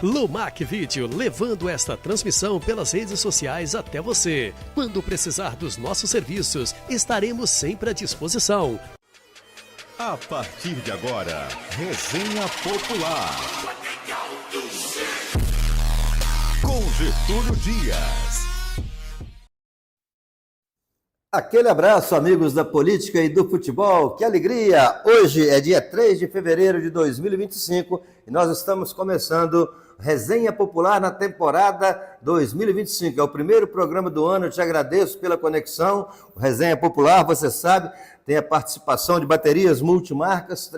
Lumac Vídeo, levando esta transmissão pelas redes sociais até você. Quando precisar dos nossos serviços, estaremos sempre à disposição. A partir de agora, Resenha Popular. Com Getúlio Dias. Aquele abraço, amigos da política e do futebol. Que alegria! Hoje é dia 3 de fevereiro de 2025 e nós estamos começando Resenha Popular na temporada 2025. É o primeiro programa do ano, eu te agradeço pela conexão. O Resenha Popular, você sabe, tem a participação de baterias multimarcas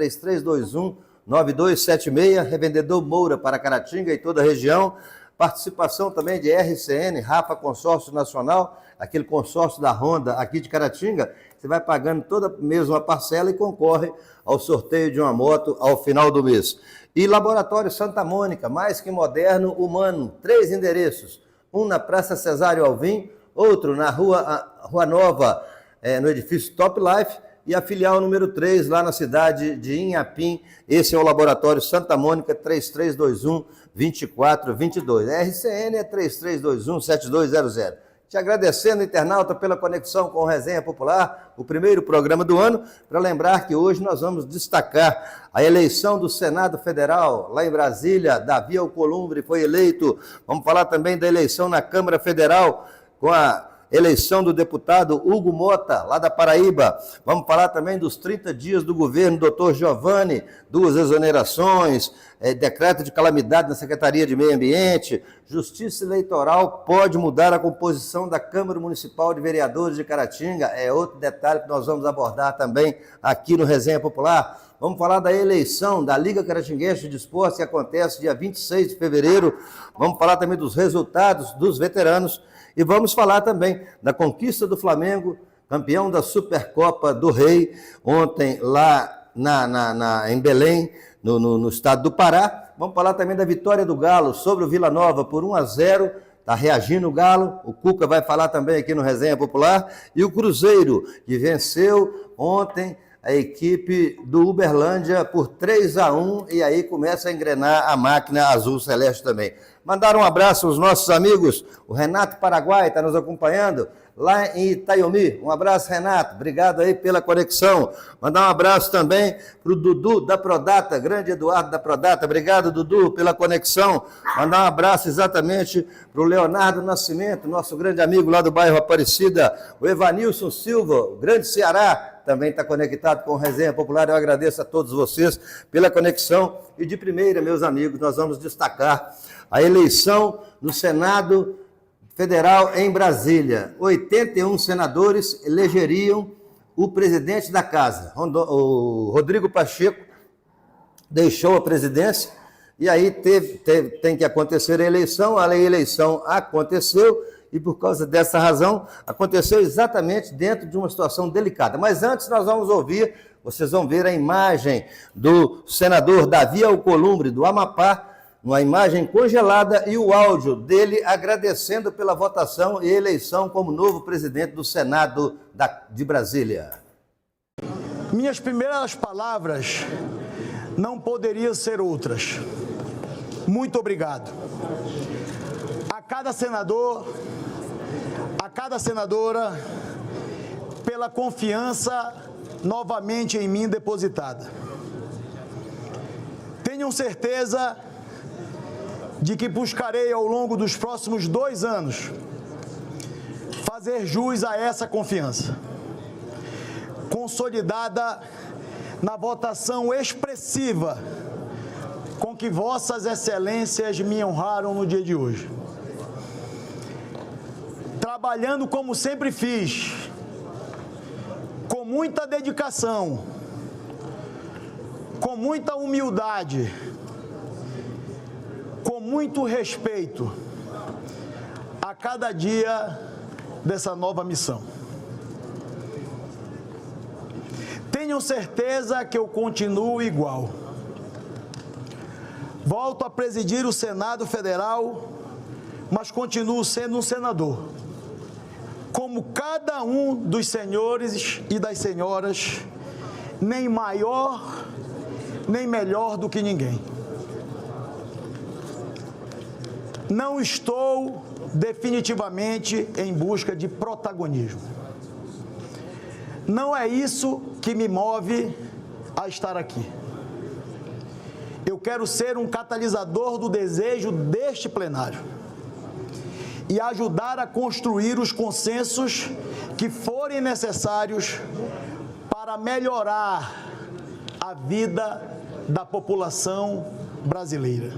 3321-9276, revendedor Moura para Caratinga e toda a região. Participação também de RCN, Rafa Consórcio Nacional, aquele consórcio da Honda aqui de Caratinga. Você vai pagando toda mês uma parcela e concorre ao sorteio de uma moto ao final do mês. E Laboratório Santa Mônica, mais que moderno, humano. 3 endereços, um na Praça Cesário Alvim, outro na Rua Nova, no edifício Top Life, e a filial número 3 lá na cidade de Inhapim. Esse é o Laboratório Santa Mônica, 3321-2422. A RCN é 3321-7200. Te agradecendo, internauta, pela conexão com o Resenha Popular, o primeiro programa do ano, para lembrar que hoje nós vamos destacar a eleição do Senado Federal, lá em Brasília. Davi Alcolumbre foi eleito. Vamos falar também da eleição na Câmara Federal, com a eleição do deputado Hugo Mota, lá da Paraíba. Vamos falar também dos 30 dias do governo Dr. Giovanni, 2 exonerações, decreto de calamidade na Secretaria de Meio Ambiente. Justiça Eleitoral pode mudar a composição da Câmara Municipal de Vereadores de Caratinga. É outro detalhe que nós vamos abordar também aqui no Resenha Popular. Vamos falar da eleição da Liga Caratinguense de Esportes, que acontece dia 26 de fevereiro. Vamos falar também dos resultados dos veteranos. E vamos falar também da conquista do Flamengo, campeão da Supercopa do Rei, ontem lá em Belém, no estado do Pará. Vamos falar também da vitória do Galo sobre o Vila Nova por 1-0. Está reagindo o Galo. O Cuca vai falar também aqui no Resenha Popular. E o Cruzeiro, que venceu ontem a equipe do Uberlândia por 3-1, e aí começa a engrenar a máquina azul celeste também. Mandar um abraço aos nossos amigos, o Renato Paraguai está nos acompanhando, lá em Itaiomi. Um abraço, Renato, obrigado aí pela conexão. Mandar um abraço também para o Dudu da Prodata, grande Eduardo da Prodata, obrigado, Dudu, pela conexão. Mandar um abraço exatamente para o Leonardo Nascimento, nosso grande amigo lá do bairro Aparecida, o Evanilson Silva, o grande Ceará, também está conectado com o Resenha Popular. Eu agradeço a todos vocês pela conexão. E de primeira, meus amigos, nós vamos destacar a eleição no Senado Federal em Brasília. 81 senadores elegeriam o presidente da casa. O Rodrigo Pacheco deixou a presidência e aí tem que acontecer a eleição aconteceu. E por causa dessa razão, aconteceu exatamente dentro de uma situação delicada. Mas antes nós vamos ouvir, vocês vão ver a imagem do senador Davi Alcolumbre, do Amapá, uma imagem congelada, e o áudio dele agradecendo pela votação e eleição como novo presidente do Senado de Brasília. Minhas primeiras palavras não poderiam ser outras. Muito obrigado. A cada senador, a cada senadora, pela confiança novamente em mim depositada. Tenham certeza de que buscarei ao longo dos próximos 2 anos fazer jus a essa confiança, consolidada na votação expressiva com que vossas excelências me honraram no dia de hoje. Trabalhando como sempre fiz, com muita dedicação, com muita humildade, com muito respeito a cada dia dessa nova missão. Tenham certeza que eu continuo igual. Volto a presidir o Senado Federal, mas continuo sendo um senador, como cada um dos senhores e das senhoras, nem maior, nem melhor do que ninguém. não estou definitivamente em busca de protagonismo. Não é isso que me move a estar aqui. Eu quero ser um catalisador do desejo deste plenário e ajudar a construir os consensos que forem necessários para melhorar a vida da população brasileira.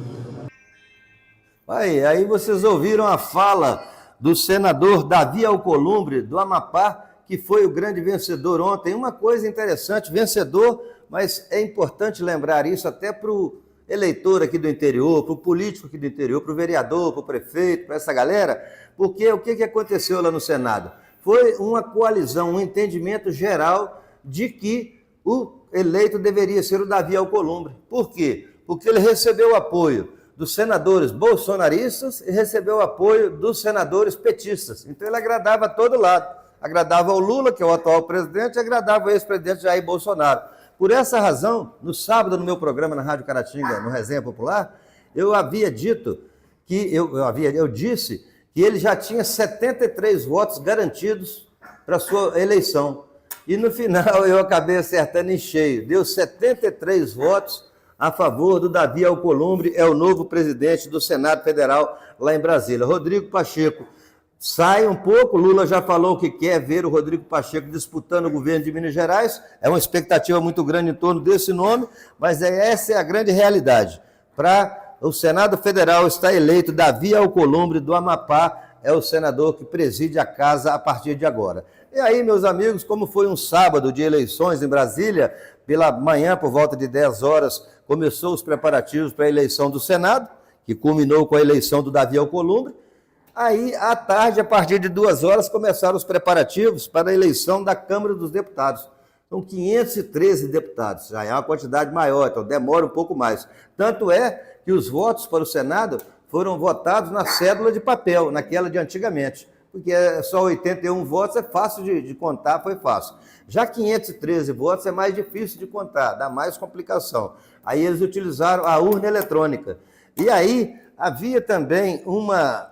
Aí vocês ouviram a fala do senador Davi Alcolumbre, do Amapá, que foi o grande vencedor ontem. Uma coisa interessante, vencedor, mas é importante lembrar isso até para o eleitor aqui do interior, para o político aqui do interior, para o vereador, para o prefeito, para essa galera, porque o que aconteceu lá no Senado? Foi uma coalizão, um entendimento geral de que o eleito deveria ser o Davi Alcolumbre. Por quê? Porque ele recebeu o apoio dos senadores bolsonaristas e recebeu o apoio dos senadores petistas. Então ele agradava a todo lado. Agradava ao Lula, que é o atual presidente, e agradava o ex-presidente Jair Bolsonaro. Por essa razão, no sábado, no meu programa na Rádio Caratinga, no Resenha Popular, eu havia dito que eu disse que ele já tinha 73 votos garantidos para a sua eleição. E no final eu acabei acertando em cheio. Deu 73 votos a favor do Davi Alcolumbre, é o novo presidente do Senado Federal lá em Brasília. Rodrigo Pacheco sai um pouco, Lula já falou que quer ver o Rodrigo Pacheco disputando o governo de Minas Gerais, é uma expectativa muito grande em torno desse nome, mas essa é a grande realidade. Para o Senado Federal está eleito Davi Alcolumbre do Amapá, é o senador que preside a casa a partir de agora. E aí, meus amigos, como foi um sábado de eleições em Brasília, pela manhã, por volta de 10 horas, começou os preparativos para a eleição do Senado, que culminou com a eleição do Davi Alcolumbre. Aí, à tarde, a partir de 2 horas, começaram os preparativos para a eleição da Câmara dos Deputados. São 513 deputados, já é uma quantidade maior, então demora um pouco mais. Tanto é que os votos para o Senado foram votados na cédula de papel, naquela de antigamente, porque só 81 votos é fácil de contar, foi fácil. Já 513 votos é mais difícil de contar, dá mais complicação. Aí eles utilizaram a urna eletrônica. E aí havia também uma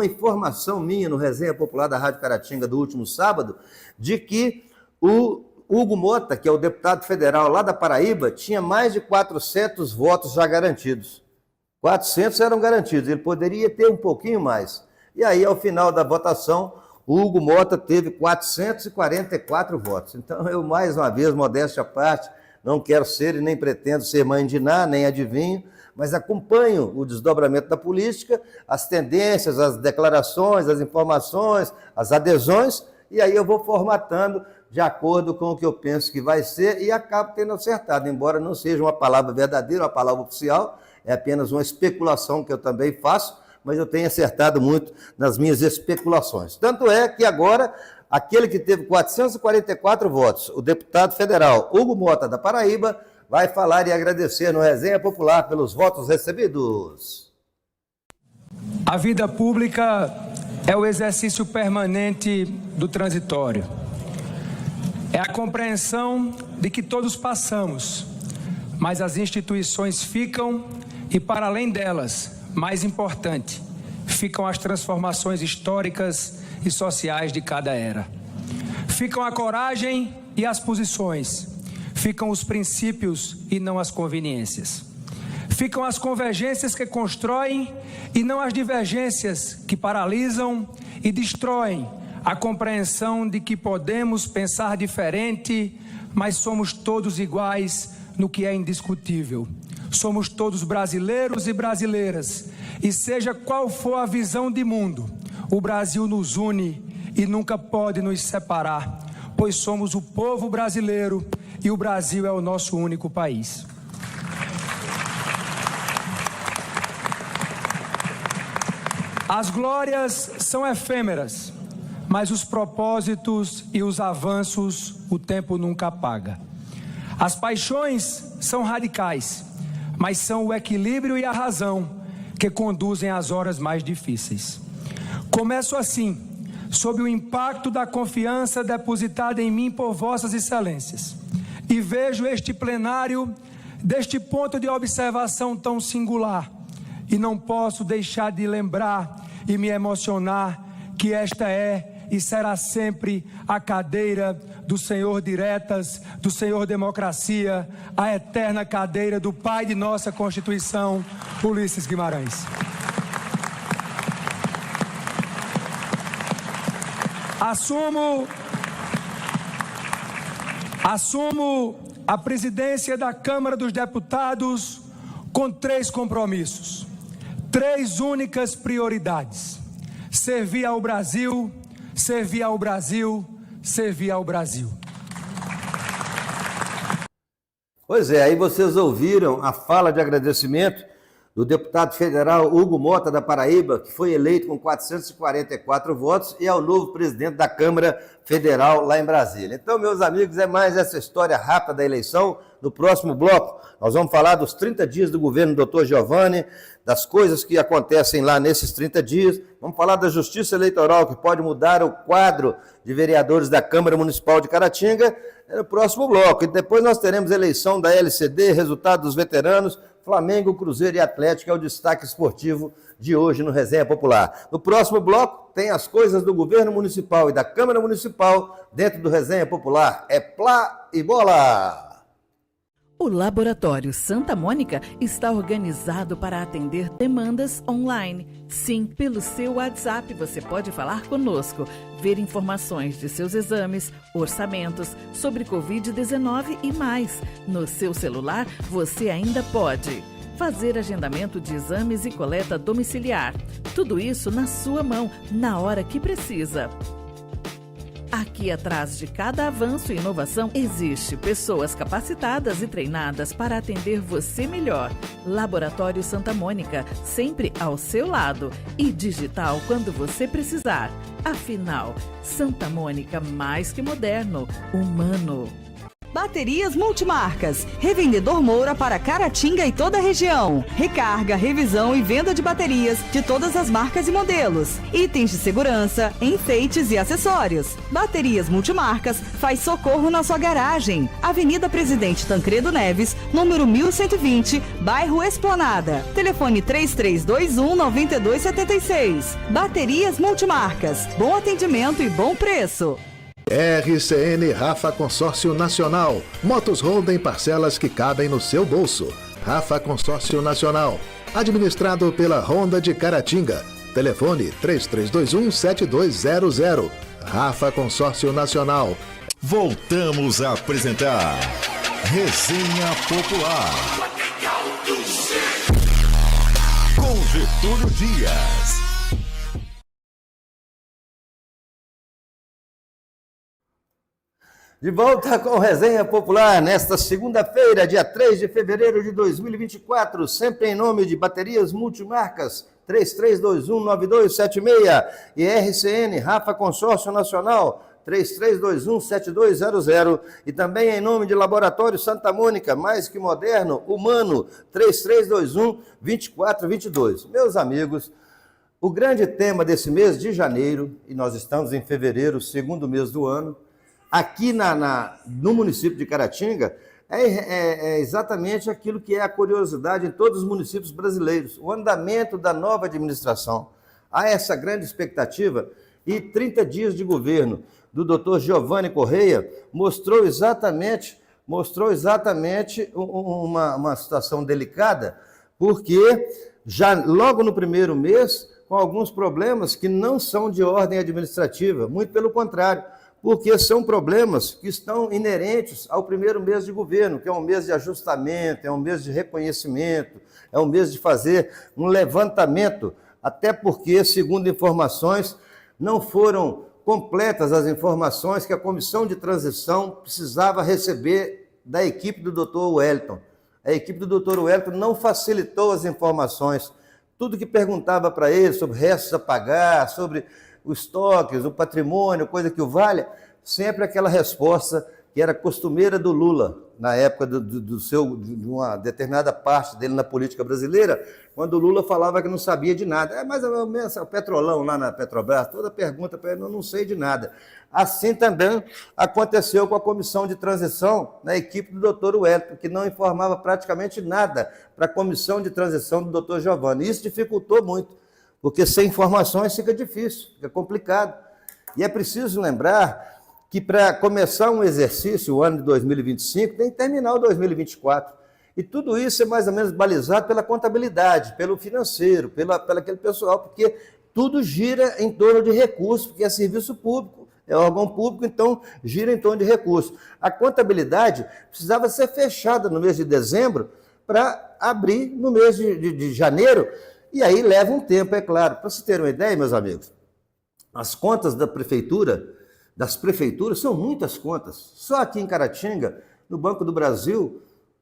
informação minha no Resenha Popular da Rádio Caratinga do último sábado, de que o Hugo Mota, que é o deputado federal lá da Paraíba, tinha mais de 400 votos já garantidos. 400 eram garantidos, ele poderia ter um pouquinho mais. E aí, ao final da votação, o Hugo Mota teve 444 votos. Então, eu, mais uma vez, modéstia à parte, não quero ser e nem pretendo ser mãe de Ná, nem adivinho, mas acompanho o desdobramento da política, as tendências, as declarações, as informações, as adesões, e aí eu vou formatando de acordo com o que eu penso que vai ser e acabo tendo acertado, embora não seja uma palavra verdadeira, uma palavra oficial, é apenas uma especulação que eu também faço, mas eu tenho acertado muito nas minhas especulações. Tanto é que agora, aquele que teve 444 votos, o deputado federal Hugo Mota da Paraíba, vai falar e agradecer no Resenha Popular pelos votos recebidos. A vida pública é o exercício permanente do transitório. É a compreensão de que todos passamos, mas as instituições ficam e, para além delas, mais importante, ficam as transformações históricas e sociais de cada era. Ficam a coragem e as posições. Ficam os princípios e não as conveniências. Ficam as convergências que constroem e não as divergências que paralisam e destroem a compreensão de que podemos pensar diferente, mas somos todos iguais no que é indiscutível. Somos todos brasileiros e brasileiras, e seja qual for a visão de mundo, o Brasil nos une e nunca pode nos separar, pois somos o povo brasileiro e o Brasil é o nosso único país. As glórias são efêmeras, mas os propósitos e os avanços o tempo nunca apaga. As paixões são radicais, mas são o equilíbrio e a razão que conduzem às horas mais difíceis. Começo assim, sob o impacto da confiança depositada em mim por vossas excelências, e vejo este plenário deste ponto de observação tão singular, e não posso deixar de lembrar e me emocionar que esta é e será sempre a cadeira do senhor Diretas, do senhor Democracia, a eterna cadeira do pai de nossa Constituição, Ulisses Guimarães. Assumo a presidência da Câmara dos Deputados com 3 compromissos, 3 únicas prioridades: servir ao Brasil, servir ao Brasil, servir ao Brasil. Pois é, aí vocês ouviram a fala de agradecimento do deputado federal Hugo Mota, da Paraíba, que foi eleito com 444 votos e é o novo presidente da Câmara Federal lá em Brasília. Então, meus amigos, é mais essa história rápida da eleição. No próximo bloco, nós vamos falar dos 30 dias do governo do Dr. Giovanni, das coisas que acontecem lá nesses 30 dias. Vamos falar da justiça eleitoral, que pode mudar o quadro de vereadores da Câmara Municipal de Caratinga, no próximo bloco. E depois nós teremos eleição da LCD, resultado dos veteranos, Flamengo, Cruzeiro e Atlético, é o destaque esportivo de hoje no Resenha Popular. No próximo bloco, tem as coisas do governo municipal e da Câmara Municipal dentro do Resenha Popular. É plá e bola! O Laboratório Santa Mônica está organizado para atender demandas online. Sim, pelo seu WhatsApp você pode falar conosco, ver informações de seus exames, orçamentos, sobre Covid-19 e mais. No seu celular você ainda pode fazer agendamento de exames e coleta domiciliar. Tudo isso na sua mão, na hora que precisa. Aqui atrás de cada avanço e inovação existe pessoas capacitadas e treinadas para atender você melhor. Laboratório Santa Mônica, sempre ao seu lado e digital quando você precisar. Afinal, Santa Mônica mais que moderno, humano. Baterias Multimarcas, revendedor Moura para Caratinga e toda a região. Recarga, revisão e venda de baterias de todas as marcas e modelos. Itens de segurança, enfeites e acessórios. Baterias Multimarcas faz socorro na sua garagem. Avenida Presidente Tancredo Neves, número 1120, bairro Esplanada. Telefone 3321-9276. Baterias Multimarcas, bom atendimento e bom preço. RCN Rafa Consórcio Nacional. Motos Honda em parcelas que cabem no seu bolso. Rafa Consórcio Nacional. Administrado pela Honda de Caratinga. Telefone 3321-7200. Rafa Consórcio Nacional. Voltamos a apresentar Resenha Popular com Getúlio Dias. De volta com Resenha Popular, nesta segunda-feira, dia 3 de fevereiro de 2024, sempre em nome de Baterias Multimarcas, 3321-9276 e RCN, Rafa Consórcio Nacional, 3321-7200 e também em nome de Laboratório Santa Mônica, mais que moderno, humano, 3321-2422. Meus amigos, o grande tema desse mês de janeiro, e nós estamos em fevereiro, segundo mês do ano, aqui no município de Caratinga, é exatamente aquilo que é a curiosidade em todos os municípios brasileiros, o andamento da nova administração. Há essa grande expectativa e 30 dias de governo do Dr. Giovanni Correia mostrou exatamente uma situação delicada, porque já logo no primeiro mês, com alguns problemas que não são de ordem administrativa, muito pelo contrário, porque são problemas que estão inerentes ao primeiro mês de governo, que é um mês de ajustamento, é um mês de reconhecimento, é um mês de fazer um levantamento, até porque, segundo informações, não foram completas as informações que a comissão de transição precisava receber da equipe do Dr. Wellington. A equipe do Dr. Wellington não facilitou as informações. Tudo que perguntava para ele sobre restos a pagar, sobre os estoques, o patrimônio, coisa que o valha, sempre aquela resposta que era costumeira do Lula. na época de uma determinada parte dele na política brasileira, quando o Lula falava que não sabia de nada. É mais ou menos o Petrolão lá na Petrobras, toda pergunta para ele, eu não sei de nada. Assim também aconteceu com a comissão de transição na equipe do doutor Wellington, que não informava praticamente nada para a comissão de transição do doutor Giovanni. Isso dificultou muito, porque sem informações fica difícil, fica complicado. E é preciso lembrar que para começar um exercício, o ano de 2025, tem que terminar o 2024. E tudo isso é mais ou menos balizado pela contabilidade, pelo financeiro, pelo aquele pessoal, porque tudo gira em torno de recursos, porque é serviço público, é órgão público, então gira em torno de recursos. A contabilidade precisava ser fechada no mês de dezembro para abrir no mês de janeiro, e aí leva um tempo, é claro. Para vocês terem uma ideia, meus amigos, as contas das prefeituras, são muitas contas. Só aqui em Caratinga, no Banco do Brasil,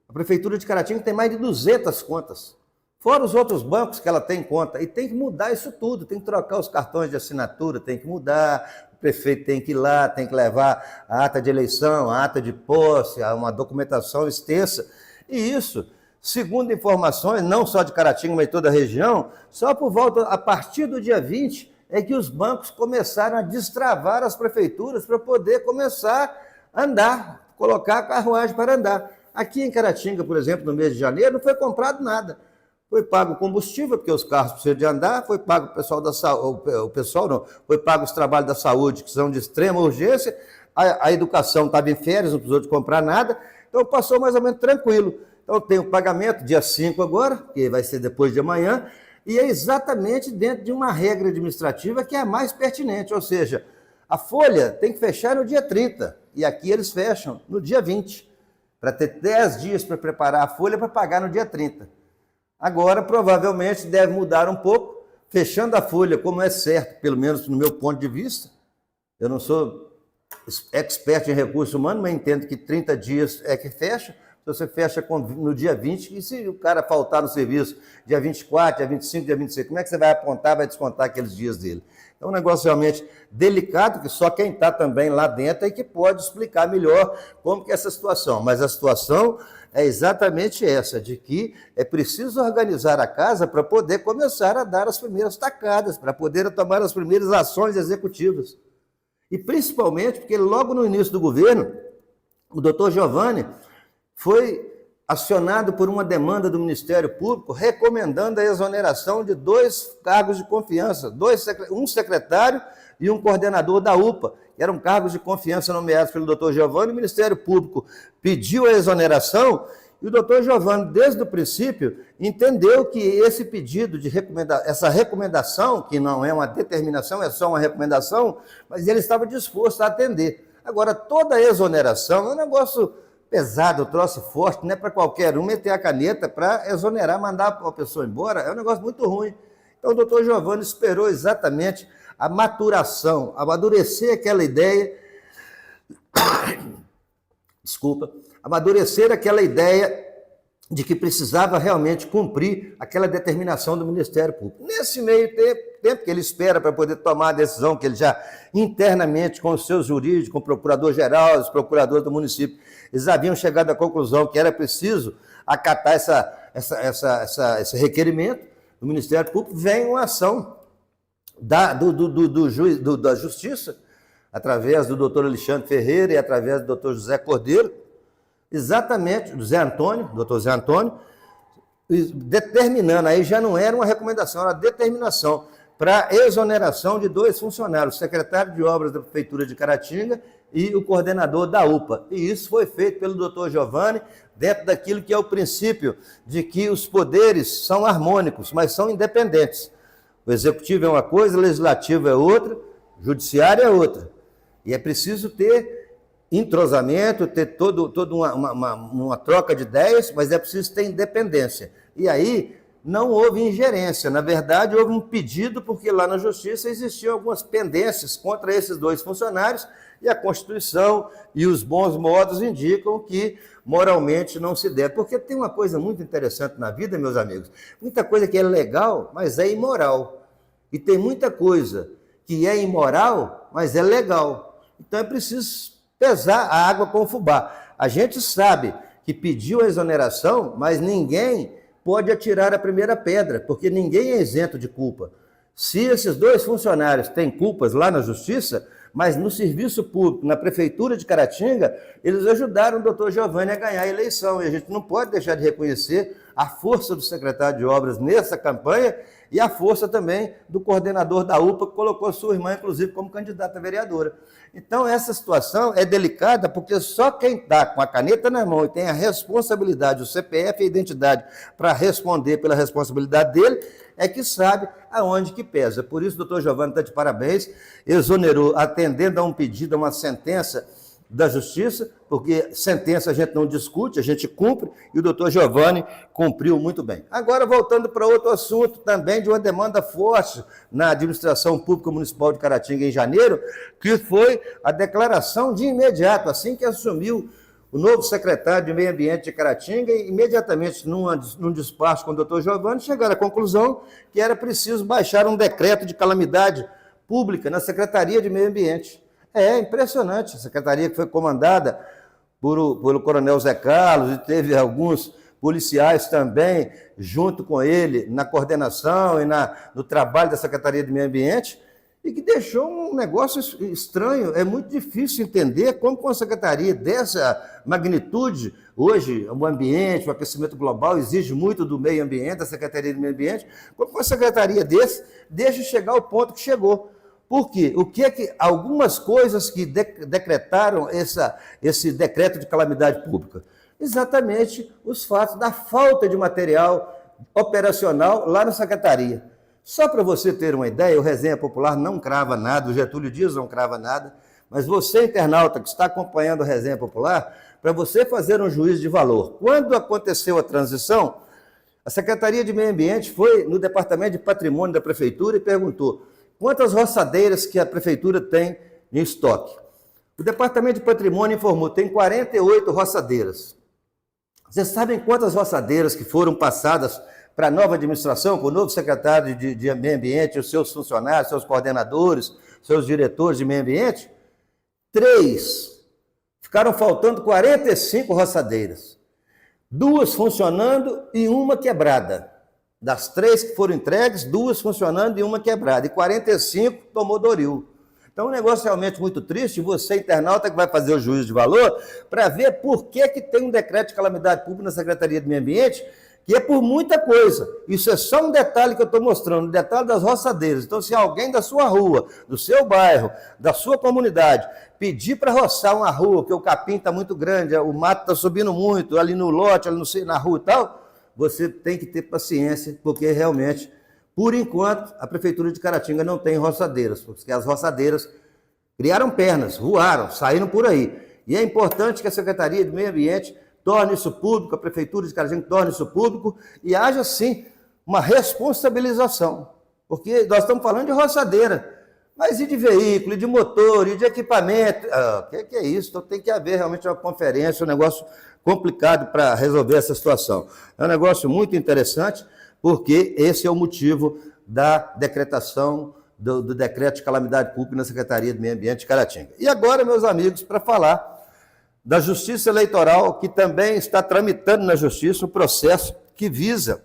a Prefeitura de Caratinga tem mais de 200 contas. Fora os outros bancos que ela tem conta. E tem que mudar isso tudo, tem que trocar os cartões de assinatura, tem que mudar, o prefeito tem que ir lá, tem que levar a ata de eleição, a ata de posse, uma documentação extensa. E isso, segundo informações, não só de Caratinga, mas de toda a região, só por volta, a partir do dia 20, é que os bancos começaram a destravar as prefeituras para poder começar a andar, colocar a carruagem para andar. Aqui em Caratinga, por exemplo, no mês de janeiro, não foi comprado nada. Foi pago o combustível, porque os carros precisam de andar, foi pago foi pago os trabalhos da saúde, que são de extrema urgência, a educação estava em férias, não precisou de comprar nada, então passou mais ou menos tranquilo. Então tem o pagamento, dia 5 agora, que vai ser depois de amanhã, e é exatamente dentro de uma regra administrativa que é a mais pertinente, ou seja, a folha tem que fechar no dia 30, e aqui eles fecham no dia 20, para ter 10 dias para preparar a folha para pagar no dia 30. Agora, provavelmente, deve mudar um pouco, fechando a folha, como é certo, pelo menos no meu ponto de vista. Eu não sou expert em recursos humanos, mas entendo que 30 dias é que fecha. Você fecha no dia 20, e se o cara faltar no serviço dia 24, dia 25, dia 26, como é que você vai apontar, vai descontar aqueles dias dele? É um negócio realmente delicado, que só quem está também lá dentro é que pode explicar melhor como que é essa situação. Mas a situação é exatamente essa, de que é preciso organizar a casa para poder começar a dar as primeiras tacadas, para poder tomar as primeiras ações executivas. E principalmente porque logo no início do governo, o doutor Giovanni foi acionado por uma demanda do Ministério Público recomendando a exoneração de 2 cargos de confiança, um secretário e um coordenador da UPA, que eram cargos de confiança nomeados pelo doutor Giovanni. O Ministério Público pediu a exoneração e o doutor Giovanni, desde o princípio, entendeu que esse pedido de essa recomendação, que não é uma determinação, é só uma recomendação, mas ele estava disposto a atender. Agora, toda a exoneração é um negócio pesado, troço forte, não é para qualquer um meter a caneta para exonerar, mandar a pessoa embora, é um negócio muito ruim. Então o doutor Giovanni esperou exatamente a maturação, amadurecer aquela ideia, amadurecer aquela ideia de que precisava realmente cumprir aquela determinação do Ministério Público. Nesse meio tempo que ele espera para poder tomar a decisão, que ele já internamente, com os seus jurídicos, com o procurador-geral, os procuradores do município, eles haviam chegado à conclusão que era preciso acatar esse requerimento do Ministério Público, vem uma ação da Justiça, através do doutor Alexandre Ferreira e através do doutor José Cordeiro, exatamente, doutor Zé Antônio, determinando, aí já não era uma recomendação, era uma determinação para exoneração de 2 funcionários, o secretário de Obras da Prefeitura de Caratinga e o coordenador da UPA. E isso foi feito pelo doutor Giovanni, dentro daquilo que é o princípio de que os poderes são harmônicos, mas são independentes. O executivo é uma coisa, o legislativo é outra, o judiciário é outra. E é preciso ter entrosamento, ter toda uma troca de ideias, mas é preciso ter independência. E aí não houve ingerência, na verdade houve um pedido, porque lá na Justiça existiam algumas pendências contra esses 2 funcionários, e a Constituição e os bons modos indicam que moralmente não se deve. Porque tem uma coisa muito interessante na vida, meus amigos, muita coisa que é legal, mas é imoral. E tem muita coisa que é imoral, mas é legal. Então é preciso pesar a água com o fubá. A gente sabe que pediu a exoneração, mas ninguém pode atirar a primeira pedra, porque ninguém é isento de culpa. Se esses 2 funcionários têm culpas lá na Justiça, mas no serviço público, na Prefeitura de Caratinga, eles ajudaram o doutor Giovanni a ganhar a eleição. E a gente não pode deixar de reconhecer a força do secretário de Obras nessa campanha e a força também do coordenador da UPA, que colocou sua irmã, inclusive, como candidata a vereadora. Então, essa situação é delicada, porque só quem está com a caneta na mão e tem a responsabilidade, o CPF e a identidade, para responder pela responsabilidade dele, é que sabe aonde que pesa. Por isso, o doutor Giovanni está de parabéns, exonerou, atendendo a um pedido, a uma sentença da Justiça, porque sentença a gente não discute, a gente cumpre, e o doutor Giovanni cumpriu muito bem. Agora, voltando para outro assunto, também de uma demanda forte na administração pública municipal de Caratinga em janeiro, que foi a declaração de imediato, assim que assumiu o novo secretário de Meio Ambiente de Caratinga, e imediatamente, num despacho com o doutor Giovanni, chegaram à conclusão que era preciso baixar um decreto de calamidade pública na Secretaria de Meio Ambiente. É impressionante, a secretaria que foi comandada pelo coronel Zé Carlos, e teve alguns policiais também junto com ele na coordenação e no trabalho da Secretaria de Meio Ambiente, e que deixou um negócio estranho. É muito difícil entender como com uma secretaria dessa magnitude, hoje o ambiente, o aquecimento global exige muito do meio ambiente, da Secretaria de Meio Ambiente, como com uma secretaria desse deixa chegar ao ponto que chegou. Por quê? O que é que algumas coisas que decretaram esse decreto de calamidade pública? Exatamente os fatos da falta de material operacional lá na secretaria. Só para você ter uma ideia, o Resenha Popular não crava nada, o Getúlio Dias não crava nada, mas você, internauta, que está acompanhando o Resenha Popular, para você fazer um juízo de valor. Quando aconteceu a transição, a Secretaria de Meio Ambiente foi no Departamento de Patrimônio da Prefeitura e perguntou: quantas roçadeiras que a Prefeitura tem em estoque? O Departamento de Patrimônio informou que tem 48 roçadeiras. Vocês sabem quantas roçadeiras que foram passadas para a nova administração, com o novo secretário de Meio Ambiente, os seus funcionários, seus coordenadores, seus diretores de meio ambiente? 3. Ficaram faltando 45 roçadeiras. 2 funcionando e uma quebrada. Das 3 que foram entregues, 2 funcionando e uma quebrada. E 45 tomou Doril. Então, um negócio realmente muito triste. Você, internauta, que vai fazer o juízo de valor, para ver por que tem um decreto de calamidade pública na Secretaria de Meio Ambiente, que é por muita coisa. Isso é só um detalhe que eu estou mostrando, um detalhe das roçadeiras. Então, se alguém da sua rua, do seu bairro, da sua comunidade, pedir para roçar uma rua, que o capim está muito grande, o mato está subindo muito, ali no lote, ali na rua e tal, você tem que ter paciência, porque realmente, por enquanto, a Prefeitura de Caratinga não tem roçadeiras, porque as roçadeiras criaram pernas, voaram, saíram por aí. E é importante que a Secretaria de Meio Ambiente torne isso público, a Prefeitura de Caratinga torne isso público e haja, sim, uma responsabilização. Porque nós estamos falando de roçadeira, mas e de veículo, e de motor, e de equipamento? O que é isso? Então tem que haver realmente uma conferência, um negócio complicado para resolver essa situação. É um negócio muito interessante, porque esse é o motivo da decretação do decreto de calamidade pública na Secretaria de Meio Ambiente de Caratinga. E agora, meus amigos, para falar da Justiça Eleitoral, que também está tramitando na Justiça o processo que visa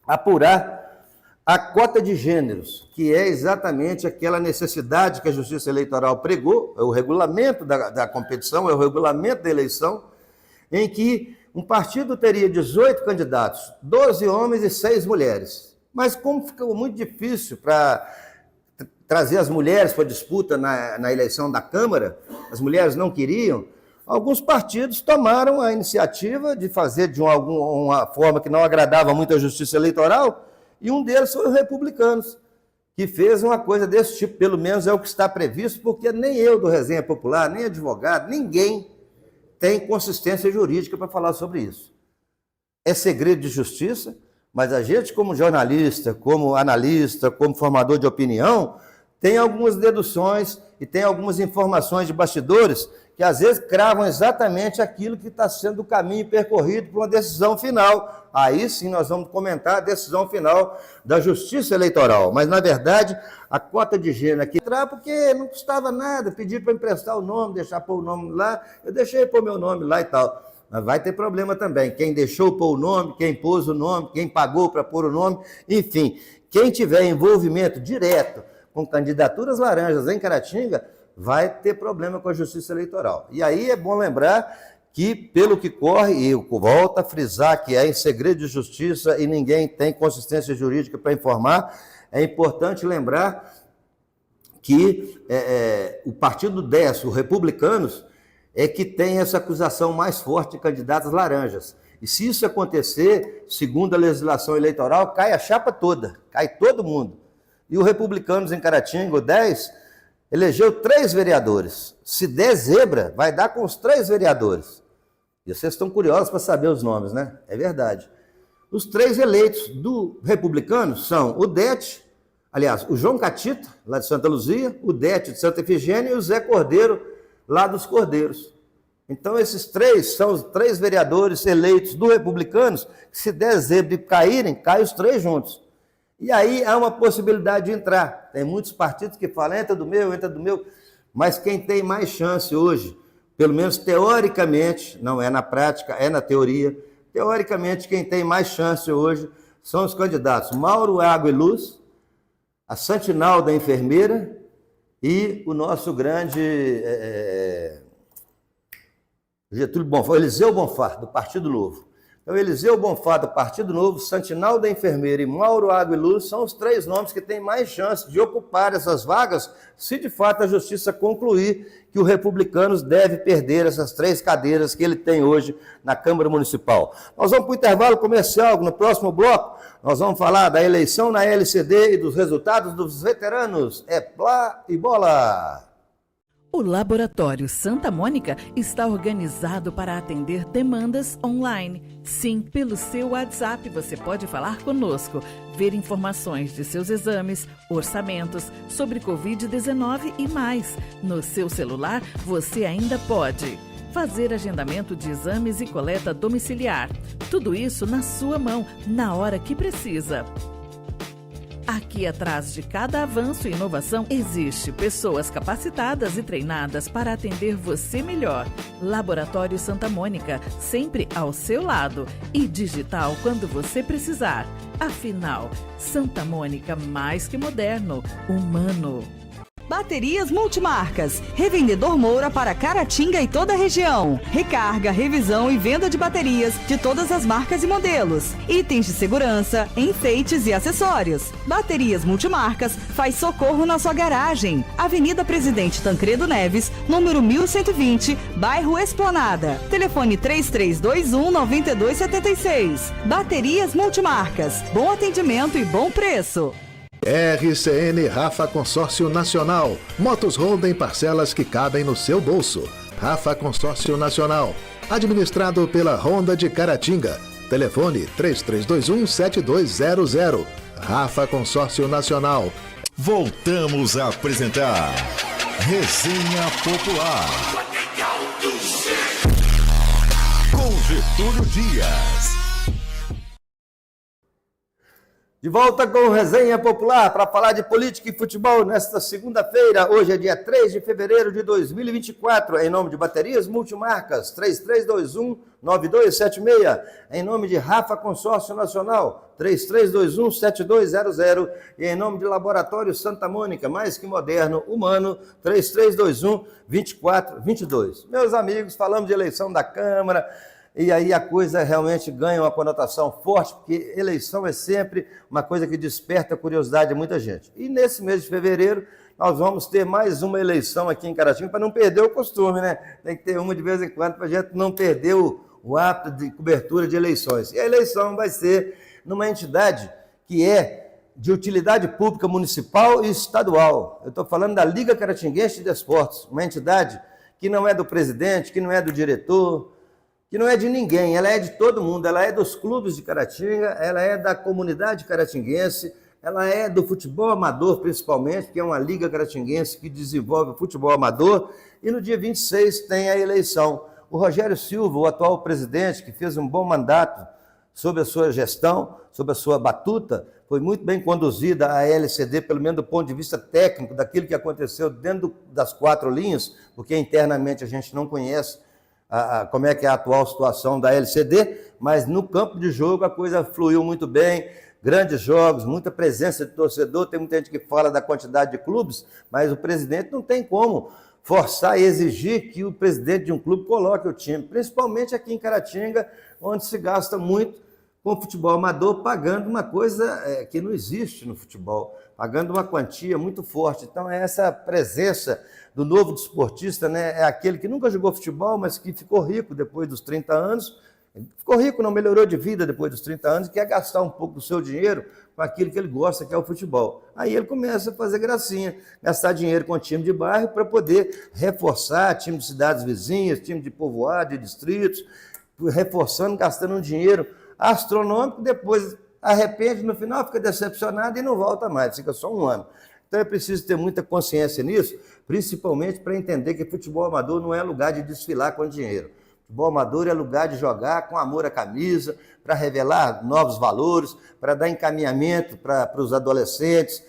apurar a cota de gêneros, que é exatamente aquela necessidade que a Justiça Eleitoral pregou, é o regulamento da competição, é o regulamento da eleição, em que um partido teria 18 candidatos, 12 homens e 6 mulheres. Mas como ficou muito difícil para trazer as mulheres para a disputa na eleição da Câmara, as mulheres não queriam, alguns partidos tomaram a iniciativa de fazer de uma forma que não agradava muito a Justiça Eleitoral, e um deles foi os Republicanos, que fez uma coisa desse tipo, pelo menos é o que está previsto, porque nem eu do Resenha Popular, nem advogado, ninguém tem consistência jurídica para falar sobre isso. É segredo de justiça, mas a gente, como jornalista, como analista, como formador de opinião, tem algumas deduções e tem algumas informações de bastidores que às vezes cravam exatamente aquilo que está sendo o caminho percorrido para uma decisão final. Aí sim nós vamos comentar a decisão final da Justiça Eleitoral. Mas, na verdade, a cota de gênero aqui entrar porque não custava nada, pedir para emprestar o nome, deixar pôr o nome lá, eu deixei pôr meu nome lá e tal. Mas vai ter problema também. Quem deixou pôr o nome, quem pôs o nome, quem pagou para pôr o nome, enfim. Quem tiver envolvimento direto com candidaturas laranjas em Caratinga, vai ter problema com a Justiça Eleitoral. E aí é bom lembrar que, pelo que corre, e eu volto a frisar que é em segredo de justiça e ninguém tem consistência jurídica para informar, é importante lembrar que o Partido 10, os republicanos, é que tem essa acusação mais forte de candidatos laranjas. E se isso acontecer, segundo a legislação eleitoral, cai a chapa toda, cai todo mundo. E os republicanos em Caratinga, o 10, elegeu 3 vereadores. Se der zebra, vai dar com os 3 vereadores. E vocês estão curiosos para saber os nomes, né? É verdade. Os 3 eleitos do republicano são o Dete, aliás, o João Catita, lá de Santa Luzia, o Dete de Santa Efigênia e o Zé Cordeiro, lá dos Cordeiros. Então, esses 3 são os 3 vereadores eleitos do republicanos, que se der zebra e caírem, caem os 3 juntos. E aí há uma possibilidade de entrar. Tem muitos partidos que falam, entra do meu, mas quem tem mais chance hoje, pelo menos teoricamente, não é na prática, é na teoria, teoricamente quem tem mais chance hoje são os candidatos Mauro Água e Luz, a Santinalda Enfermeira e o nosso grande Getúlio Bonfá, Eliseu Bonfá, do Partido Novo. Então, Eliseu Bonfá, do Partido Novo, Santinalda Enfermeira e Mauro Água e Luz são os 3 nomes que têm mais chance de ocupar essas vagas, se de fato a Justiça concluir que o Republicanos deve perder essas 3 cadeiras que ele tem hoje na Câmara Municipal. Nós vamos para o intervalo comercial. No próximo bloco, nós vamos falar da eleição na LCD e dos resultados dos veteranos. É plá e bola! O Laboratório Santa Mônica está organizado para atender demandas online. Sim, pelo seu WhatsApp você pode falar conosco, ver informações de seus exames, orçamentos, sobre Covid-19 e mais. No seu celular você ainda pode fazer agendamento de exames e coleta domiciliar. Tudo isso na sua mão, na hora que precisa. Aqui atrás de cada avanço e inovação existe pessoas capacitadas e treinadas para atender você melhor. Laboratório Santa Mônica, sempre ao seu lado e digital quando você precisar. Afinal, Santa Mônica mais que moderno, humano. Baterias Multimarcas. Revendedor Moura para Caratinga e toda a região. Recarga, revisão e venda de baterias de todas as marcas e modelos. Itens de segurança, enfeites e acessórios. Baterias Multimarcas faz socorro na sua garagem. Avenida Presidente Tancredo Neves, número 1120, bairro Esplanada. Telefone 3321-9276. Baterias Multimarcas. Bom atendimento e bom preço. RCN Rafa Consórcio Nacional. Motos Honda em parcelas que cabem no seu bolso. Rafa Consórcio Nacional. Administrado pela Honda de Caratinga. Telefone 3321-7200. Rafa Consórcio Nacional. Voltamos a apresentar Resenha Popular. Com Getúlio Dias. De volta com Resenha Popular para falar de política e futebol nesta segunda-feira. Hoje é dia 3 de fevereiro de 2024. Em nome de Baterias Multimarcas, 3321-9276. Em nome de Rafa Consórcio Nacional, 3321-7200. E em nome de Laboratório Santa Mônica, mais que moderno, humano, 3321-2422. Meus amigos, falamos de eleição da Câmara. E aí a coisa realmente ganha uma conotação forte, porque eleição é sempre uma coisa que desperta a curiosidade de muita gente. E nesse mês de fevereiro, nós vamos ter mais uma eleição aqui em Caratinga, para não perder o costume, né? Tem que ter uma de vez em quando, para a gente não perder o hábito de cobertura de eleições. E a eleição vai ser numa entidade que é de utilidade pública municipal e estadual. Eu estou falando da Liga Caratinguense de Esportes, uma entidade que não é do presidente, que não é do diretor, que não é de ninguém, ela é de todo mundo, ela é dos clubes de Caratinga, ela é da comunidade caratinguense, ela é do futebol amador principalmente, que é uma liga caratinguense que desenvolve o futebol amador, e no dia 26 tem a eleição. O Rogério Silva, o atual presidente, que fez um bom mandato sob a sua gestão, sob a sua batuta, foi muito bem conduzida a LCD, pelo menos do ponto de vista técnico, daquilo que aconteceu dentro das 4 linhas, porque internamente a gente não conhece como é que é a atual situação da LCD, mas no campo de jogo a coisa fluiu muito bem, grandes jogos, muita presença de torcedor. Tem muita gente que fala da quantidade de clubes, mas o presidente não tem como forçar e exigir que o presidente de um clube coloque o time, principalmente aqui em Caratinga, onde se gasta muito com o futebol amador, pagando uma coisa que não existe no futebol, pagando uma quantia muito forte. Então, essa presença do novo desportista, né, é aquele que nunca jogou futebol, mas que ficou rico depois dos 30 anos, ficou rico, não melhorou de vida depois dos 30 anos, e quer gastar um pouco do seu dinheiro com aquilo que ele gosta, que é o futebol. Aí ele começa a fazer gracinha, gastar dinheiro com time de bairro para poder reforçar time de cidades vizinhas, time de povoado, de distritos, reforçando, gastando um dinheiro astronômico, depois arrepende, no final fica decepcionado e não volta mais, fica só um ano. Então é preciso ter muita consciência nisso, principalmente para entender que futebol amador não é lugar de desfilar com dinheiro. Futebol amador é lugar de jogar com amor à camisa, para revelar novos valores, para dar encaminhamento para os adolescentes,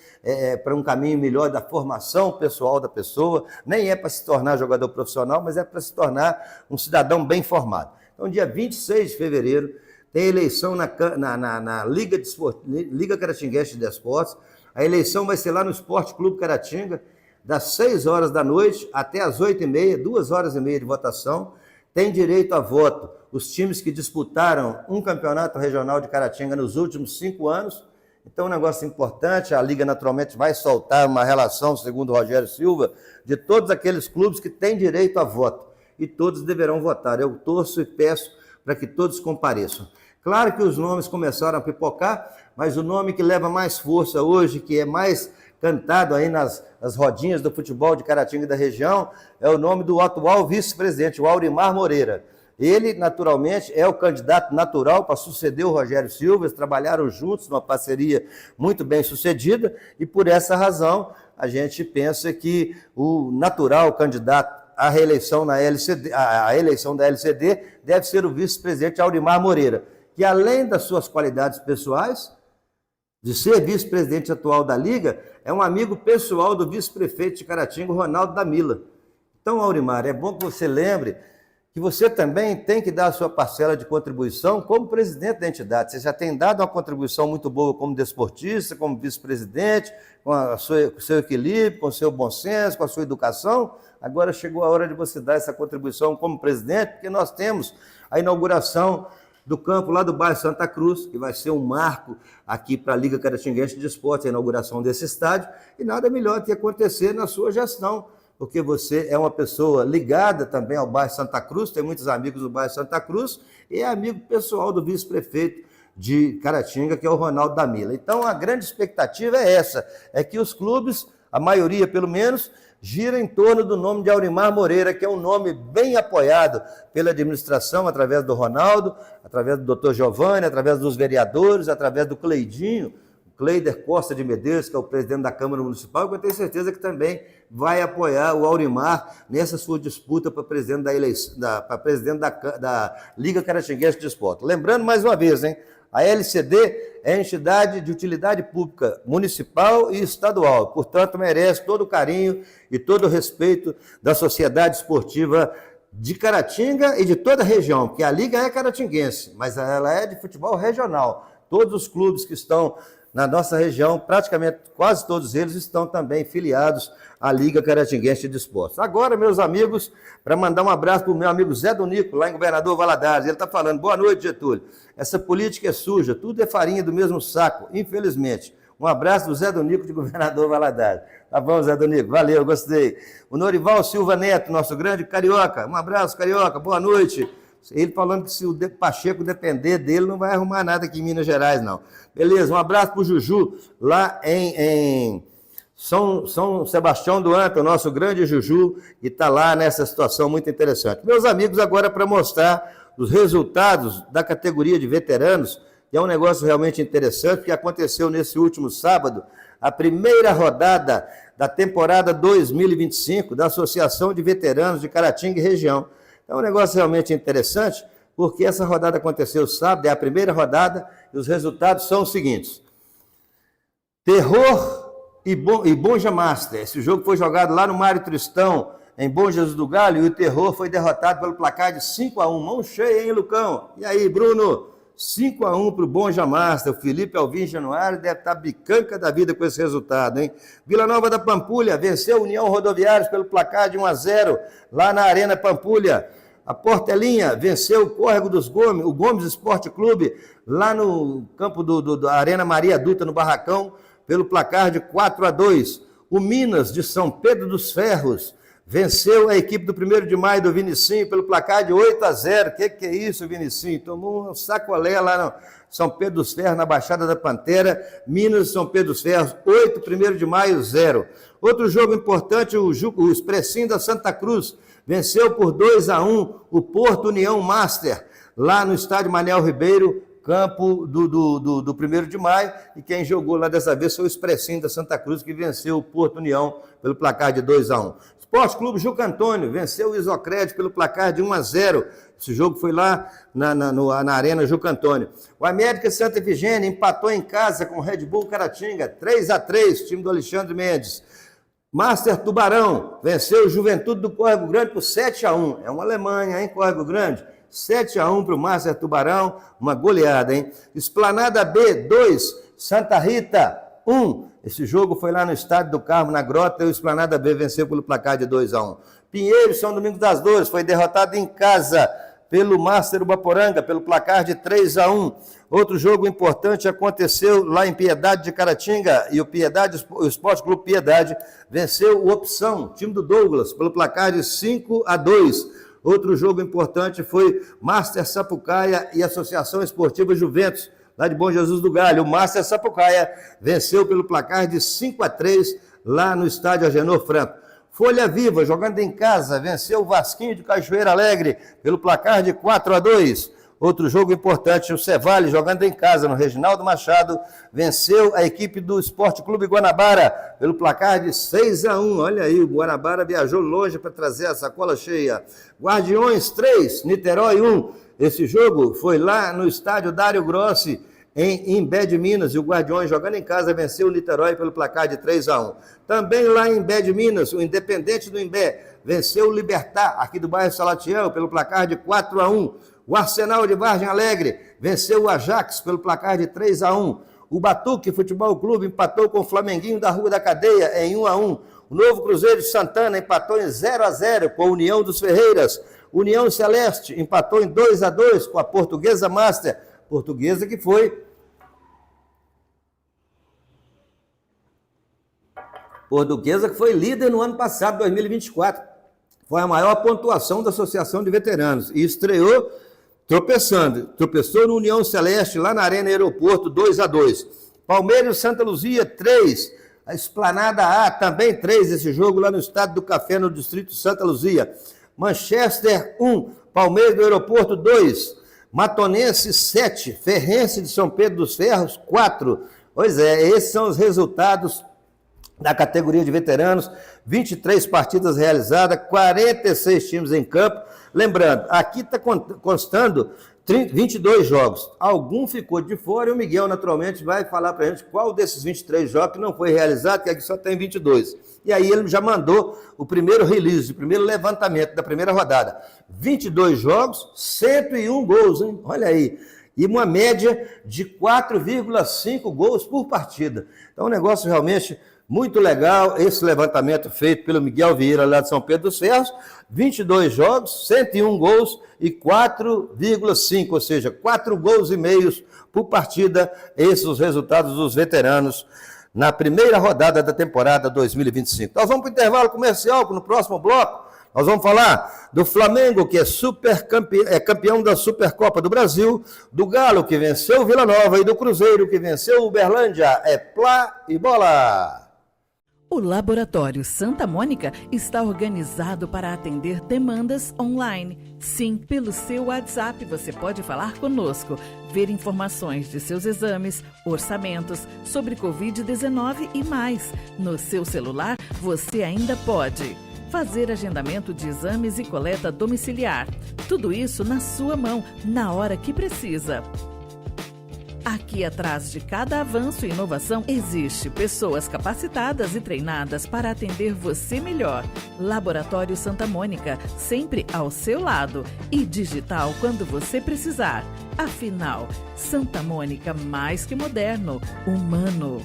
para um caminho melhor da formação pessoal da pessoa. Nem é para se tornar jogador profissional, mas é para se tornar um cidadão bem formado. Então, dia 26 de fevereiro, tem eleição na Liga Caratinguense de Esportes. A eleição vai ser lá no Esporte Clube Caratinga, das 6 horas da noite até as 8h30, 2 horas e meia de votação. Tem direito a voto os times que disputaram um campeonato regional de Caratinga nos últimos 5 anos. Então, um negócio importante, a Liga naturalmente vai soltar uma relação, segundo o Rogério Silva, de todos aqueles clubes que têm direito a voto. E todos deverão votar. Eu torço e peço para que todos compareçam. Claro que os nomes começaram a pipocar, mas o nome que leva mais força hoje, que é mais cantado aí nas rodinhas do futebol de Caratinga e da região, é o nome do atual vice-presidente, o Aurimar Moreira. Ele, naturalmente, é o candidato natural para suceder o Rogério Silva. Eles trabalharam juntos numa parceria muito bem sucedida e, por essa razão, a gente pensa que o natural candidato à reeleição na LCD, a eleição da LCD deve ser o vice-presidente Aurimar Moreira, que, além das suas qualidades pessoais, de ser vice-presidente atual da Liga, é um amigo pessoal do vice-prefeito de Caratinga, Ronaldo Damila. Então, Aurimar, é bom que você lembre que você também tem que dar a sua parcela de contribuição como presidente da entidade. Você já tem dado uma contribuição muito boa como desportista, como vice-presidente, com o seu equilíbrio, com o seu bom senso, com a sua educação. Agora chegou a hora de você dar essa contribuição como presidente, porque nós temos a inauguração do campo lá do bairro Santa Cruz, que vai ser um marco aqui para a Liga Caratinguense de Esportes, a inauguração desse estádio, e nada melhor que acontecer na sua gestão, porque você é uma pessoa ligada também ao bairro Santa Cruz, tem muitos amigos do bairro Santa Cruz, e é amigo pessoal do vice-prefeito de Caratinga, que é o Ronaldo Damila. Então, a grande expectativa é essa, é que os clubes, a maioria pelo menos, gira em torno do nome de Aurimar Moreira, que é um nome bem apoiado pela administração, através do Ronaldo, através do Dr. Giovanni, através dos vereadores, através do Cleidinho, Cleider Costa de Medeiros, que é o presidente da Câmara Municipal, que eu tenho certeza que também vai apoiar o Aurimar nessa sua disputa para presidente da Liga Caratinguense de Esporte. Lembrando mais uma vez, hein? A LCD é entidade de utilidade pública municipal e estadual, portanto merece todo o carinho e todo o respeito da sociedade esportiva de Caratinga e de toda a região, porque a Liga é caratinguense, mas ela é de futebol regional. Todos os clubes que estão na nossa região, praticamente quase todos eles estão também filiados à Liga Caratinguense de Esportes. Agora, meus amigos, para mandar um abraço para o meu amigo Zé Donico, lá em Governador Valadares, ele está falando: boa noite, Getúlio. Essa política é suja, tudo é farinha do mesmo saco, infelizmente. Um abraço do Zé Donico de Governador Valadares. Tá bom, Zé Donico? Valeu, gostei. O Norival Silva Neto, nosso grande carioca. Um abraço, carioca, boa noite. Ele falando que se o Pacheco depender dele, não vai arrumar nada aqui em Minas Gerais, não. Beleza, um abraço para o Juju, lá em São Sebastião do Anta, o nosso grande Juju, que está lá nessa situação muito interessante. Meus amigos, agora para mostrar os resultados da categoria de veteranos, que é um negócio realmente interessante, que aconteceu nesse último sábado, a primeira rodada da temporada 2025 da Associação de Veteranos de Caratinga e região. É um negócio realmente interessante, porque essa rodada aconteceu sábado, é a primeira rodada, e os resultados são os seguintes. Terror e Bonja Master. Esse jogo foi jogado lá no Mário Tristão, em Bom Jesus do Galho, e o Terror foi derrotado pelo placar de 5-1. Mão cheia, hein, Lucão? E aí, Bruno? 5-1 para o Bonja Master. O Felipe Alvim Januário deve estar bicanca da vida com esse resultado, hein? Vila Nova da Pampulha venceu a União Rodoviários pelo placar de 1-0 lá na Arena Pampulha. A Portelinha venceu o Córrego dos Gomes, o Gomes Esporte Clube, lá no campo da Arena Maria Dutra, no Barracão, pelo placar de 4-2. O Minas de São Pedro dos Ferros venceu a equipe do 1º de Maio do Vinicinho pelo placar de 8-0. Que é isso, Vinicinho? Tomou um sacolé lá no São Pedro dos Ferros, na Baixada da Pantera. Minas de São Pedro dos Ferros, 8, 1º de Maio, 0. Outro jogo importante, o Expressinho da Santa Cruz venceu por 2-1 o Porto União Master, lá no estádio Manel Ribeiro, campo do 1º de Maio, e quem jogou lá dessa vez foi o Expressinho da Santa Cruz, que venceu o Porto União pelo placar de 2-1. Esporte Clube Juca Antônio venceu o Isocred pelo placar de 1-0. Esse jogo foi lá na Arena Juca Antônio. O América Santa Efigênia empatou em casa com o Red Bull Caratinga, 3-3, time do Alexandre Mendes. Master Tubarão venceu o Juventude do Córrego Grande por 7-1. É uma Alemanha, hein, Córrego Grande? 7-1 para o Master Tubarão, uma goleada, hein? Esplanada B, 2, Santa Rita, 1. Esse jogo foi lá no Estádio do Carmo, na Grota, e o Esplanada B venceu pelo placar de 2-1. Pinheiro, São Domingos das Dores, foi derrotado em casa pelo Master Ubaporanga, pelo placar de 3-1. Outro jogo importante aconteceu lá em Piedade de Caratinga, e o Esporte Clube Piedade venceu o Opção, time do Douglas, pelo placar de 5-2. Outro jogo importante foi Master Sapucaia e Associação Esportiva Juventus, lá de Bom Jesus do Galho. O Master Sapucaia venceu pelo placar de 5-3 lá no estádio Agenor Franco. Folha Viva, jogando em casa, venceu o Vasquinho de Cachoeira Alegre pelo placar de 4-2. Outro jogo importante, o Cevale, jogando em casa no Reginaldo Machado, venceu a equipe do Esporte Clube Guanabara pelo placar de 6-1. Olha aí, o Guanabara viajou longe para trazer a sacola cheia. Guardiões 3, Niterói 1. Esse jogo foi lá no estádio Dário Grossi, em Imbé de Minas, e o Guardiões, jogando em casa, venceu o Niterói pelo placar de 3-1. Também lá em Imbé de Minas, o Independente do Imbé venceu o Libertar, aqui do bairro Salatiel, pelo placar de 4-1. O Arsenal de Vargem Alegre venceu o Ajax pelo placar de 3-1. O Batuque Futebol Clube empatou com o Flamenguinho da Rua da Cadeia em 1-1. O Novo Cruzeiro de Santana empatou em 0-0 com a União dos Ferreiras. União Celeste empatou em 2-2 com a Portuguesa Master. Portuguesa que foi líder no ano passado, 2024. Foi a maior pontuação da Associação de Veteranos. E estreou tropeçou no União Celeste, lá na Arena Aeroporto, 2-2. Palmeiras Santa Luzia, 3. A Esplanada A, também 3. Esse jogo lá no Estádio do Café, no Distrito Santa Luzia. Manchester, 1. Palmeiras do Aeroporto, 2. Matonense, 7. Ferrense de São Pedro dos Ferros, 4. Pois é, esses são os resultados da categoria de veteranos. 23 partidas realizadas, 46 times em campo. Lembrando, aqui está constando 22 jogos. Algum ficou de fora e o Miguel, naturalmente, vai falar para a gente qual desses 23 jogos que não foi realizado, que aqui só tem 22. E aí ele já mandou o primeiro release, o primeiro levantamento da primeira rodada. 22 jogos, 101 gols, hein? Olha aí. E uma média de 4,5 gols por partida. Então, um negócio realmente muito legal, esse levantamento feito pelo Miguel Vieira, lá de São Pedro dos Ferros. 22 jogos, 101 gols e 4,5, ou seja, 4 gols e meios por partida. Esses os resultados dos veteranos na primeira rodada da temporada 2025. Nós vamos para o intervalo comercial, no próximo bloco nós vamos falar do Flamengo, que é campeão da Supercopa do Brasil, do Galo, que venceu o Vila Nova, e do Cruzeiro, que venceu o Uberlândia. É Plá e Bola! O Laboratório Santa Mônica está organizado para atender demandas online. Sim, pelo seu WhatsApp você pode falar conosco, ver informações de seus exames, orçamentos, sobre Covid-19 e mais. No seu celular você ainda pode fazer agendamento de exames e coleta domiciliar. Tudo isso na sua mão, na hora que precisa. Aqui atrás de cada avanço e inovação existe pessoas capacitadas e treinadas para atender você melhor. Laboratório Santa Mônica, sempre ao seu lado. E digital quando você precisar. Afinal, Santa Mônica mais que moderno, humano.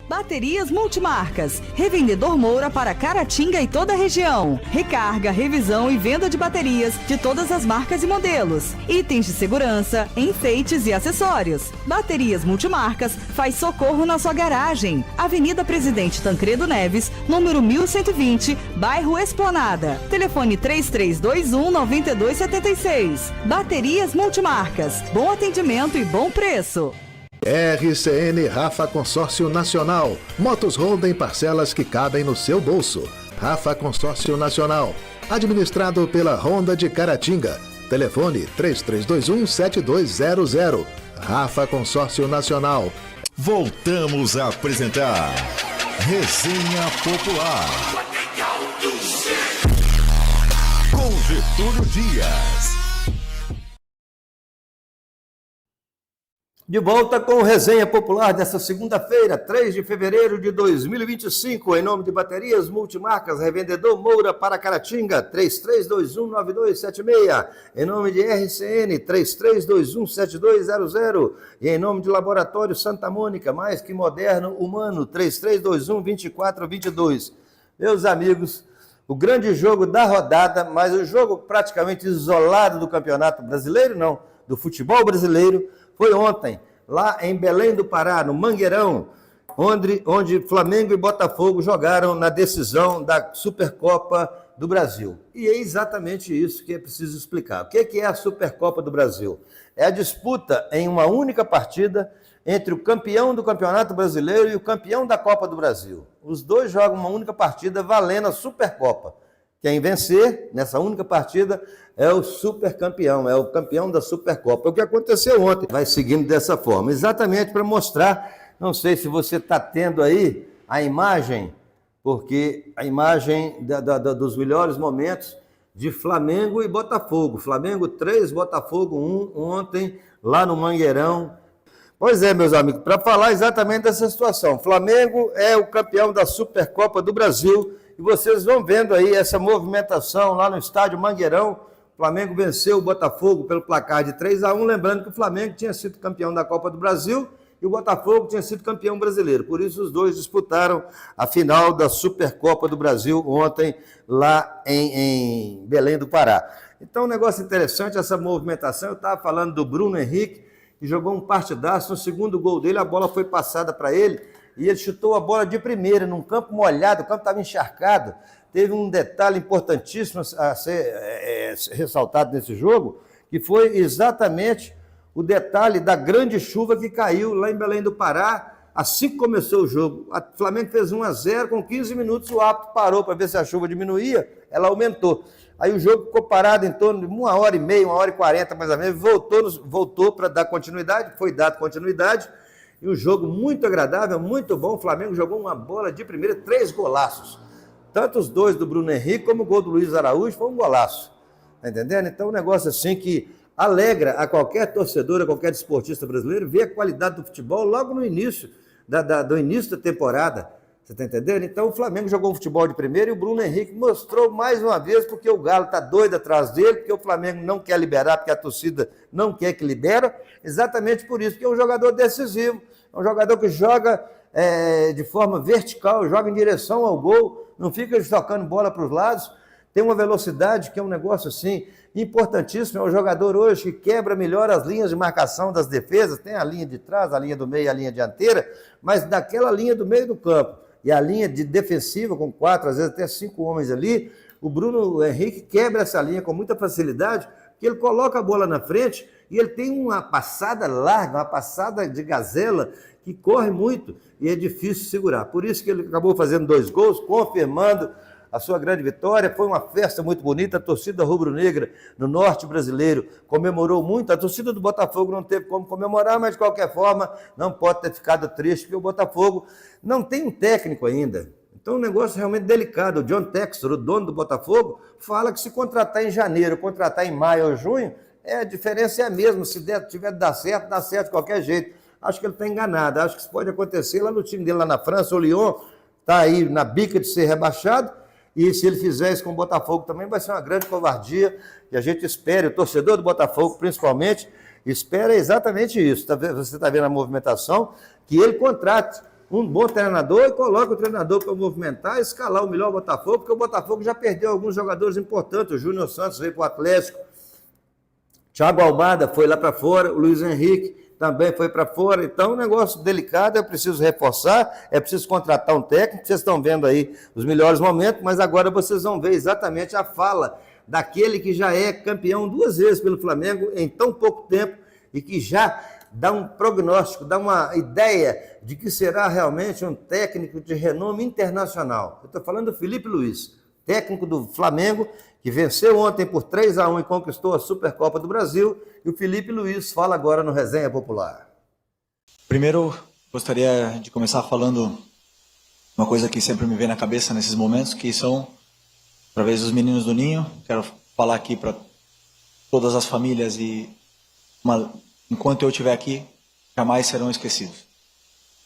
Baterias Multimarcas. Revendedor Moura para Caratinga e toda a região. Recarga, revisão e venda de baterias de todas as marcas e modelos. Itens de segurança, enfeites e acessórios. Baterias Multimarcas faz socorro na sua garagem. Avenida Presidente Tancredo Neves, número 1120, bairro Esplanada. Telefone 3321-9276. Baterias Multimarcas. Bom atendimento e bom preço. RCN Rafa Consórcio Nacional. Motos Honda em parcelas que cabem no seu bolso. Rafa Consórcio Nacional. Administrado pela Honda de Caratinga. Telefone 3321-7200. Rafa Consórcio Nacional. Voltamos a apresentar Resenha Popular. Com Getúlio Dias. De volta com o Resenha Popular dessa segunda-feira, 3 de fevereiro de 2025, em nome de Baterias Multimarcas, Revendedor Moura para Caratinga, 33219276, em nome de RCN, 33217200, e em nome de Laboratório Santa Mônica, mais que moderno, humano, 33212422. Meus amigos, o grande jogo da rodada, mas o jogo praticamente isolado do Campeonato Brasileiro, não, do futebol brasileiro, foi ontem, lá em Belém do Pará, no Mangueirão, onde Flamengo e Botafogo jogaram na decisão da Supercopa do Brasil. E é exatamente isso que é preciso explicar. O que é a Supercopa do Brasil? É a disputa em uma única partida entre o campeão do Campeonato Brasileiro e o campeão da Copa do Brasil. Os dois jogam uma única partida valendo a Supercopa. Quem vencer nessa única partida é o supercampeão, é o campeão da Supercopa. O que aconteceu ontem vai seguindo dessa forma, exatamente para mostrar, não sei se você está tendo aí a imagem, porque a imagem dos melhores momentos de Flamengo e Botafogo. Flamengo 3, Botafogo 1, ontem lá no Mangueirão. Pois é, meus amigos, para falar exatamente dessa situação, Flamengo é o campeão da Supercopa do Brasil, e vocês vão vendo aí essa movimentação lá no estádio Mangueirão. O Flamengo venceu o Botafogo pelo placar de 3-1, lembrando que o Flamengo tinha sido campeão da Copa do Brasil e o Botafogo tinha sido campeão brasileiro. Por isso os dois disputaram a final da Supercopa do Brasil ontem lá em Belém do Pará. Então um negócio interessante essa movimentação. Eu estava falando do Bruno Henrique, que jogou um partidaço. No segundo gol dele a bola foi passada para ele e ele chutou a bola de primeira, num campo molhado, o campo estava encharcado. Teve um detalhe importantíssimo a ser ressaltado nesse jogo, que foi exatamente o detalhe da grande chuva que caiu lá em Belém do Pará, assim que começou o jogo. O Flamengo fez 1-0, com 15 minutos o árbitro parou para ver se a chuva diminuía, ela aumentou. Aí o jogo ficou parado em torno de 1h30, 1h40 mais ou menos, voltou para dar continuidade, foi dado continuidade, e um jogo muito agradável, muito bom. O Flamengo jogou uma bola de primeira, 3 golaços. Tanto os dois do Bruno Henrique como o gol do Luiz Araújo foi um golaço. Tá entendendo? Então, um negócio assim que alegra a qualquer torcedor, a qualquer desportista brasileiro, ver a qualidade do futebol logo no início, do início da temporada. Você está entendendo? Então, o Flamengo jogou um futebol de primeira e o Bruno Henrique mostrou mais uma vez, porque o Galo está doido atrás dele, porque o Flamengo não quer liberar, porque a torcida não quer que libera, exatamente por isso, porque é um jogador decisivo, é um jogador que joga de forma vertical, joga em direção ao gol, não fica tocando bola para os lados, tem uma velocidade que é um negócio assim importantíssimo. É um jogador hoje que quebra melhor as linhas de marcação das defesas, tem a linha de trás, a linha do meio e a linha dianteira, mas daquela linha do meio do campo e a linha de defensiva com 4, às vezes até 5 homens ali, o Bruno Henrique quebra essa linha com muita facilidade, porque ele coloca a bola na frente e ele tem uma passada larga, uma passada de gazela que corre muito e é difícil segurar. Por isso que ele acabou fazendo 2 gols, confirmando a sua grande vitória. Foi uma festa muito bonita, a torcida rubro-negra no norte brasileiro comemorou muito. A torcida do Botafogo não teve como comemorar, mas de qualquer forma não pode ter ficado triste, porque o Botafogo não tem um técnico ainda. Então, um negócio realmente delicado. O John Textor, o dono do Botafogo, fala que se contratar em janeiro, contratar em maio ou junho, a diferença é a mesma. Se tiver de dar certo de qualquer jeito. acho que ele está enganado. Acho que isso pode acontecer lá no time dele, lá na França. O Lyon está aí na bica de ser rebaixado, e se ele fizer isso com o Botafogo também, vai ser uma grande covardia, e a gente espera, o torcedor do Botafogo principalmente, espera exatamente isso. Você está vendo a movimentação, que ele contrate um bom treinador e coloque o treinador para movimentar, escalar o melhor Botafogo, porque o Botafogo já perdeu alguns jogadores importantes. O Júnior Santos veio para o Atlético, Thiago Almada foi lá para fora, o Luiz Henrique também foi para fora. Então, um negócio delicado, é preciso reforçar, é preciso contratar um técnico. Vocês estão vendo aí os melhores momentos, mas agora vocês vão ver exatamente a fala daquele que já é campeão 2 vezes pelo Flamengo em tão pouco tempo e que já dá um prognóstico, dá uma ideia de que será realmente um técnico de renome internacional. Eu estou falando do Felipe Luiz, técnico do Flamengo, que venceu ontem por 3-1 e conquistou a Supercopa do Brasil, e o Felipe Luiz fala agora no Resenha Popular. Primeiro, gostaria de começar falando uma coisa que sempre me vem na cabeça nesses momentos, que são, através dos meninos do Ninho. Quero falar aqui para todas as famílias e enquanto eu estiver aqui, jamais serão esquecidos.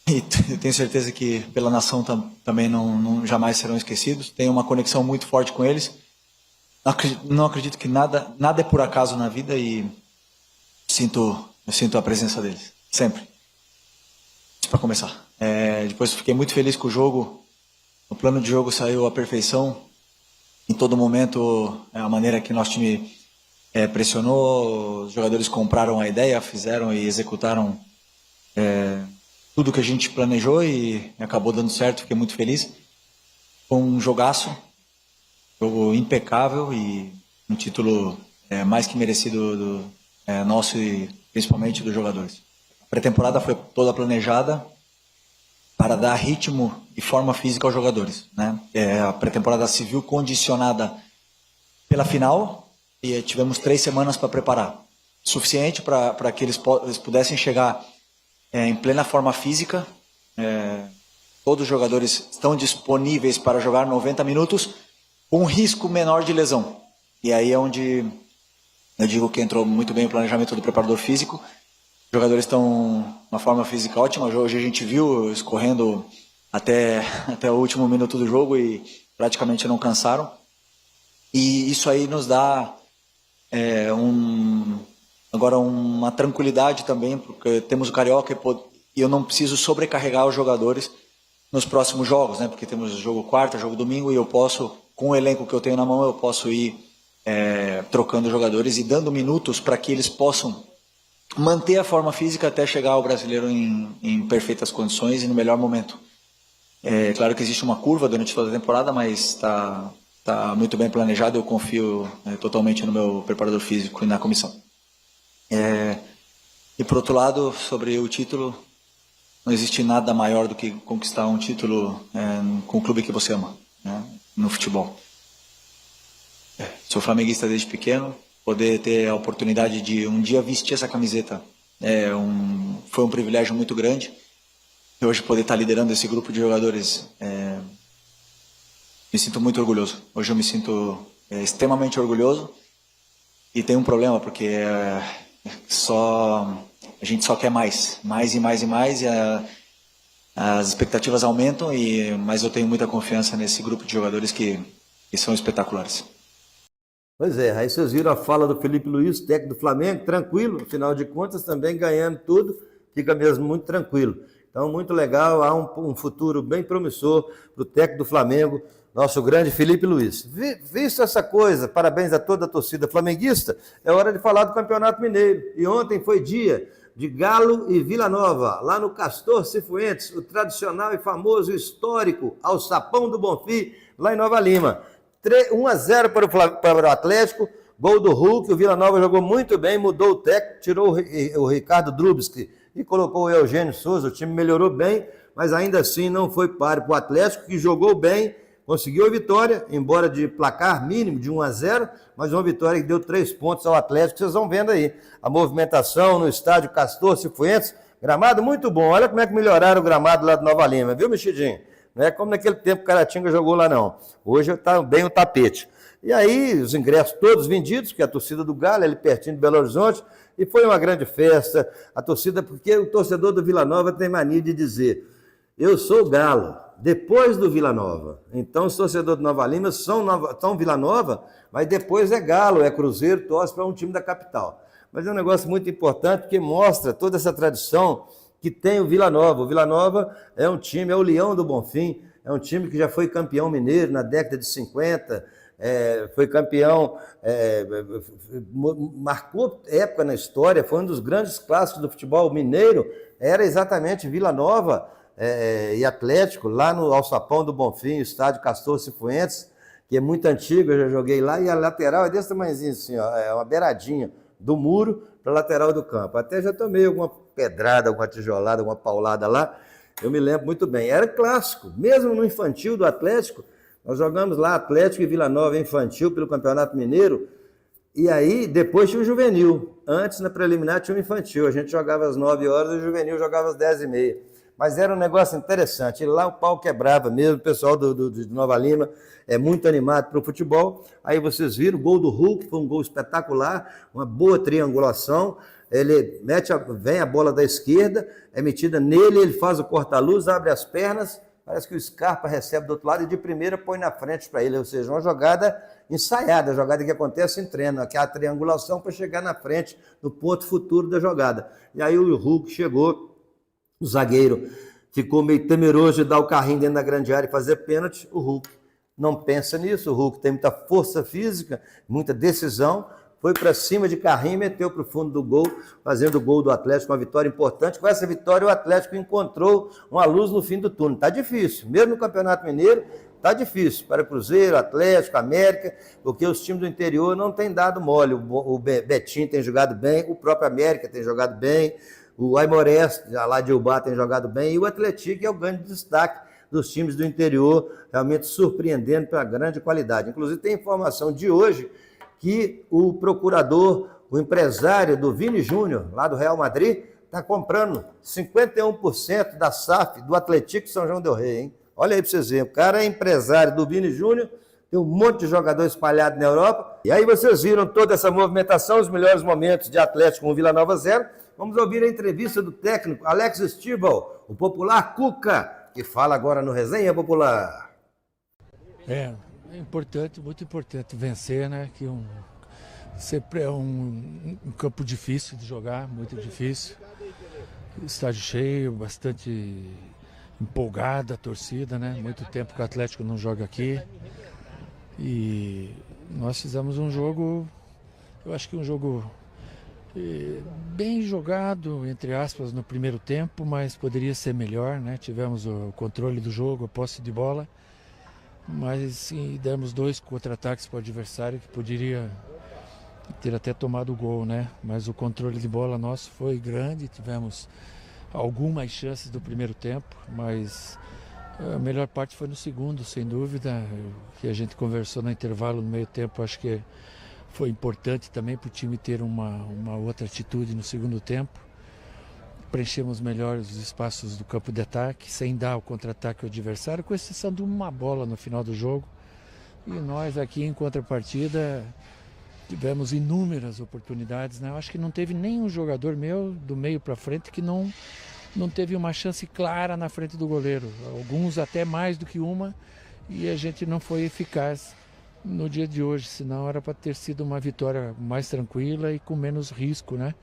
E eu tenho certeza que pela nação também não jamais serão esquecidos. Tenho uma conexão muito forte com eles. Não acredito que nada é por acaso na vida, e eu sinto a presença deles, sempre. Isso para começar. Depois fiquei muito feliz com o jogo. O plano de jogo saiu à perfeição. Em todo momento, a maneira que nosso time pressionou, os jogadores compraram a ideia, fizeram e executaram tudo que a gente planejou e acabou dando certo. Fiquei muito feliz. Foi um jogaço, jogo impecável e um título mais que merecido nosso e principalmente dos jogadores. A pré-temporada foi toda planejada para dar ritmo e forma física aos jogadores, né? A pré-temporada se viu condicionada pela final e tivemos 3 semanas para preparar. Suficiente para que eles pudessem chegar em plena forma física. Todos os jogadores estão disponíveis para jogar 90 minutos com um risco menor de lesão. E aí é onde eu digo que entrou muito bem o planejamento do preparador físico. Os jogadores estão numa forma física ótima. Hoje a gente viu escorrendo até o último minuto do jogo e praticamente não cansaram. E isso aí nos dá agora uma tranquilidade também, porque temos o Carioca e eu não preciso sobrecarregar os jogadores nos próximos jogos, né? Porque temos jogo quarta, jogo domingo, e eu posso, com o elenco que eu tenho na mão, eu posso ir trocando jogadores e dando minutos para que eles possam manter a forma física até chegar ao brasileiro em perfeitas condições e no melhor momento. É claro que existe uma curva durante toda a temporada, mas está muito bem planejado. Eu confio totalmente no meu preparador físico e na comissão. E por outro lado, sobre o título, não existe nada maior do que conquistar um título com o clube que você ama, né, no futebol. Sou flamenguista desde pequeno. Poder ter a oportunidade de um dia vestir essa camiseta foi um privilégio muito grande. E hoje poder estar liderando esse grupo de jogadores, me sinto muito orgulhoso. Hoje eu me sinto extremamente orgulhoso. E tem um problema, porque a gente só quer mais e mais e mais, e as expectativas aumentam, mas eu tenho muita confiança nesse grupo de jogadores que são espetaculares. Pois é, aí vocês viram a fala do Felipe Luiz, técnico do Flamengo, tranquilo, afinal de contas também ganhando tudo, fica mesmo muito tranquilo. Então, muito legal, há um futuro bem promissor para o técnico do Flamengo, nosso grande Felipe Luiz. Visto essa coisa, parabéns a toda a torcida flamenguista, é hora de falar do Campeonato Mineiro. E ontem foi dia de Galo e Vila Nova, lá no Castor Cifuentes, o tradicional e famoso histórico Alçapão do Bonfim, lá em Nova Lima. 1-0 para o Atlético, gol do Hulk. O Vila Nova jogou muito bem, mudou o técnico, tirou o Ricardo Drubski e colocou o Eugênio Souza. O time melhorou bem, mas ainda assim não foi páreo para o Atlético, que jogou bem, conseguiu a vitória, embora de placar mínimo de 1-0, mas uma vitória que deu 3 pontos ao Atlético. Vocês vão vendo aí a movimentação no estádio Castor Cifuentes, gramado muito bom. Olha como é que melhoraram o gramado lá de Nova Lima, viu, Mexidinho? Não é como naquele tempo que o Caratinga jogou lá, não. Hoje está bem o tapete. E aí, os ingressos todos vendidos, que é a torcida do Galo, ali pertinho de Belo Horizonte, e foi uma grande festa. A torcida, porque o torcedor do Vila Nova tem mania de dizer: eu sou Galo, depois do Vila Nova. Então, os torcedores do Nova Lima são Vila Nova, mas depois é Galo, é Cruzeiro, torce para um time da capital. Mas é um negócio muito importante, porque mostra toda essa tradição que tem o Vila Nova. O Vila Nova é um time, é o Leão do Bonfim, é um time que já foi campeão mineiro na década de 50, foi campeão, marcou época na história, foi um dos grandes clássicos do futebol mineiro, era exatamente Vila Nova e Atlético, lá no Alçapão do Bonfim, estádio Castor Cifuentes, que é muito antigo, eu já joguei lá, e a lateral é desse tamanhozinho assim, ó, é uma beiradinha do muro para a lateral do campo. Até já tomei alguma pedrada, alguma tijolada, alguma paulada lá, eu me lembro muito bem. Era clássico, mesmo no infantil do Atlético, nós jogamos lá Atlético e Vila Nova infantil pelo Campeonato Mineiro, e aí depois tinha o juvenil. Antes, na preliminar, tinha o infantil. A gente jogava às 9 horas e o juvenil jogava às 10h30. Mas era um negócio interessante. E lá o pau quebrava mesmo, o pessoal de Nova Lima é muito animado para o futebol. Aí vocês viram o gol do Hulk, foi um gol espetacular, uma boa triangulação. Ele vem a bola da esquerda, é metida nele, ele faz o corta-luz, abre as pernas, parece que o Scarpa recebe do outro lado e de primeira põe na frente para ele. Ou seja, uma jogada ensaiada, a jogada que acontece em treino, que é a triangulação para chegar na frente, no ponto futuro da jogada. E aí o Hulk chegou, o zagueiro ficou meio temeroso de dar o carrinho dentro da grande área e fazer pênalti. O Hulk não pensa nisso, o Hulk tem muita força física, muita decisão, foi para cima de carrinho e meteu para o fundo do gol, fazendo o gol do Atlético, uma vitória importante. Com essa vitória o Atlético encontrou uma luz no fim do túnel. Está difícil, mesmo no Campeonato Mineiro, está difícil para Cruzeiro, Atlético, América, porque os times do interior não têm dado mole. O Betinho tem jogado bem, o próprio América tem jogado bem, o Aimorés, lá de Ubá, tem jogado bem, e o Atlético é o grande destaque dos times do interior, realmente surpreendendo pela grande qualidade. Inclusive tem informação de hoje que o procurador, o empresário do Vini Júnior, lá do Real Madrid, está comprando 51% da SAF do Atlético São João del Rei, hein? Olha aí para vocês verem, o cara é empresário do Vini Júnior, tem um monte de jogador espalhado na Europa, e aí vocês viram toda essa movimentação, os melhores momentos de Atlético com o Vila Nova 0. Vamos ouvir a entrevista do técnico Alex Stiebel, o popular Cuca, que fala agora no Resenha Popular. É importante, muito importante vencer, né? Que sempre é um campo difícil de jogar, muito difícil. Estádio cheio, bastante empolgada a torcida, né? Muito tempo que o Atlético não joga aqui. E nós fizemos um jogo, eu acho que um jogo bem jogado, entre aspas, no primeiro tempo, mas poderia ser melhor, né? Tivemos o controle do jogo, a posse de bola, mas demos 2 contra-ataques para o adversário que poderia ter até tomado o gol, né? Mas o controle de bola nosso foi grande, tivemos algumas chances do primeiro tempo, mas a melhor parte foi no segundo, sem dúvida, que a gente conversou no intervalo, no meio tempo, acho que foi importante também para o time ter uma outra atitude no segundo tempo. Preenchemos melhor os espaços do campo de ataque, sem dar o contra-ataque ao adversário, com exceção de uma bola no final do jogo. E nós aqui, em contrapartida, tivemos inúmeras oportunidades, né? Eu acho que não teve nenhum jogador meu, do meio para frente, que não teve uma chance clara na frente do goleiro. Alguns até mais do que uma, e a gente não foi eficaz no dia de hoje, senão era para ter sido uma vitória mais tranquila e com menos risco, né?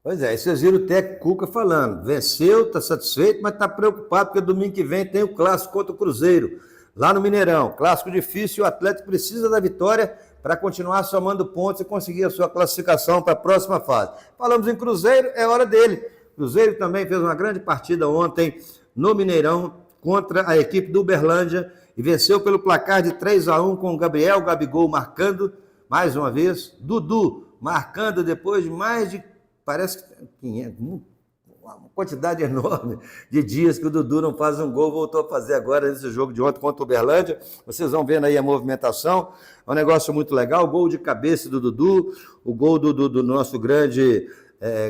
Pois é, vocês viram o técnico Cuca falando, venceu, está satisfeito, mas está preocupado porque domingo que vem tem o clássico contra o Cruzeiro, lá no Mineirão, clássico difícil, o Atlético precisa da vitória para continuar somando pontos e conseguir a sua classificação para a próxima fase. Falamos em Cruzeiro, é hora dele. Cruzeiro também fez uma grande partida ontem no Mineirão contra a equipe do Uberlândia, e venceu pelo placar de 3-1 com o Gabriel Gabigol marcando mais uma vez, Dudu marcando depois de mais de, parece que 500, uma quantidade enorme de dias que o Dudu não faz um gol, voltou a fazer agora nesse jogo de ontem contra o Uberlândia. Vocês vão vendo aí a movimentação, é um negócio muito legal, o gol de cabeça do Dudu, o gol do nosso grande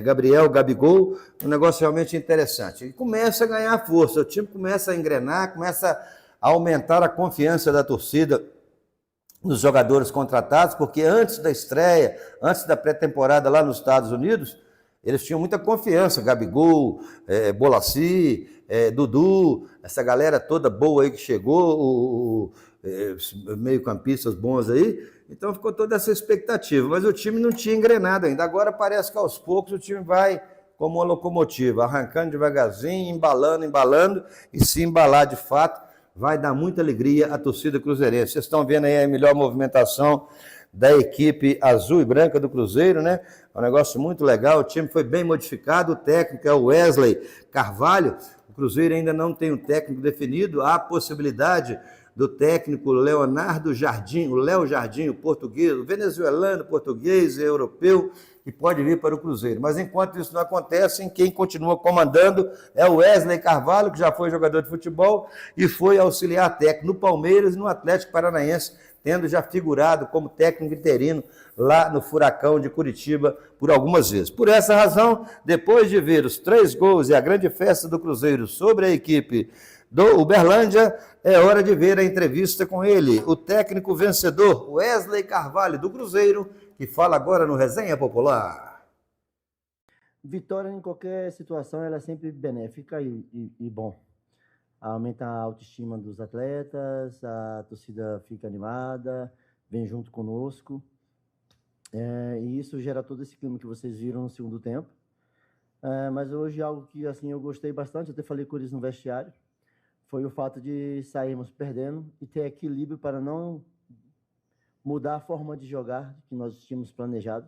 Gabriel Gabigol, um negócio realmente interessante. E começa a ganhar força, o time começa a engrenar, começa a aumentar a confiança da torcida nos jogadores contratados, porque antes da estreia, antes da pré-temporada lá nos Estados Unidos, eles tinham muita confiança, Gabigol, Bolassi, Dudu, essa galera toda boa aí que chegou, meio-campistas bons aí, então ficou toda essa expectativa, mas o time não tinha engrenado ainda. Agora parece que aos poucos o time vai como uma locomotiva, arrancando devagarzinho, embalando, e se embalar de fato, vai dar muita alegria à torcida cruzeirense. Vocês estão vendo aí a melhor movimentação da equipe azul e branca do Cruzeiro, né? É um negócio muito legal, o time foi bem modificado, o técnico é o Wesley Carvalho. O Cruzeiro ainda não tem um técnico definido, há a possibilidade do técnico Leonardo Jardim, o Léo Jardim, o português, o venezuelano, português e europeu, que pode vir para o Cruzeiro. Mas enquanto isso não acontece, quem continua comandando é o Wesley Carvalho, que já foi jogador de futebol e foi auxiliar técnico no Palmeiras e no Atlético Paranaense, tendo já figurado como técnico interino lá no Furacão de Curitiba por algumas vezes. Por essa razão, depois de ver os 3 gols e a grande festa do Cruzeiro sobre a equipe do Uberlândia, é hora de ver a entrevista com ele, o técnico vencedor Wesley Carvalho do Cruzeiro, que fala agora no Resenha Popular. Vitória em qualquer situação ela é sempre benéfica e bom. Aumenta a autoestima dos atletas, a torcida fica animada, vem junto conosco. E isso gera todo esse clima que vocês viram no segundo tempo. Mas hoje algo que assim, eu gostei bastante, eu até falei com eles no vestiário, foi o fato de sairmos perdendo e ter equilíbrio para não mudar a forma de jogar que nós tínhamos planejado,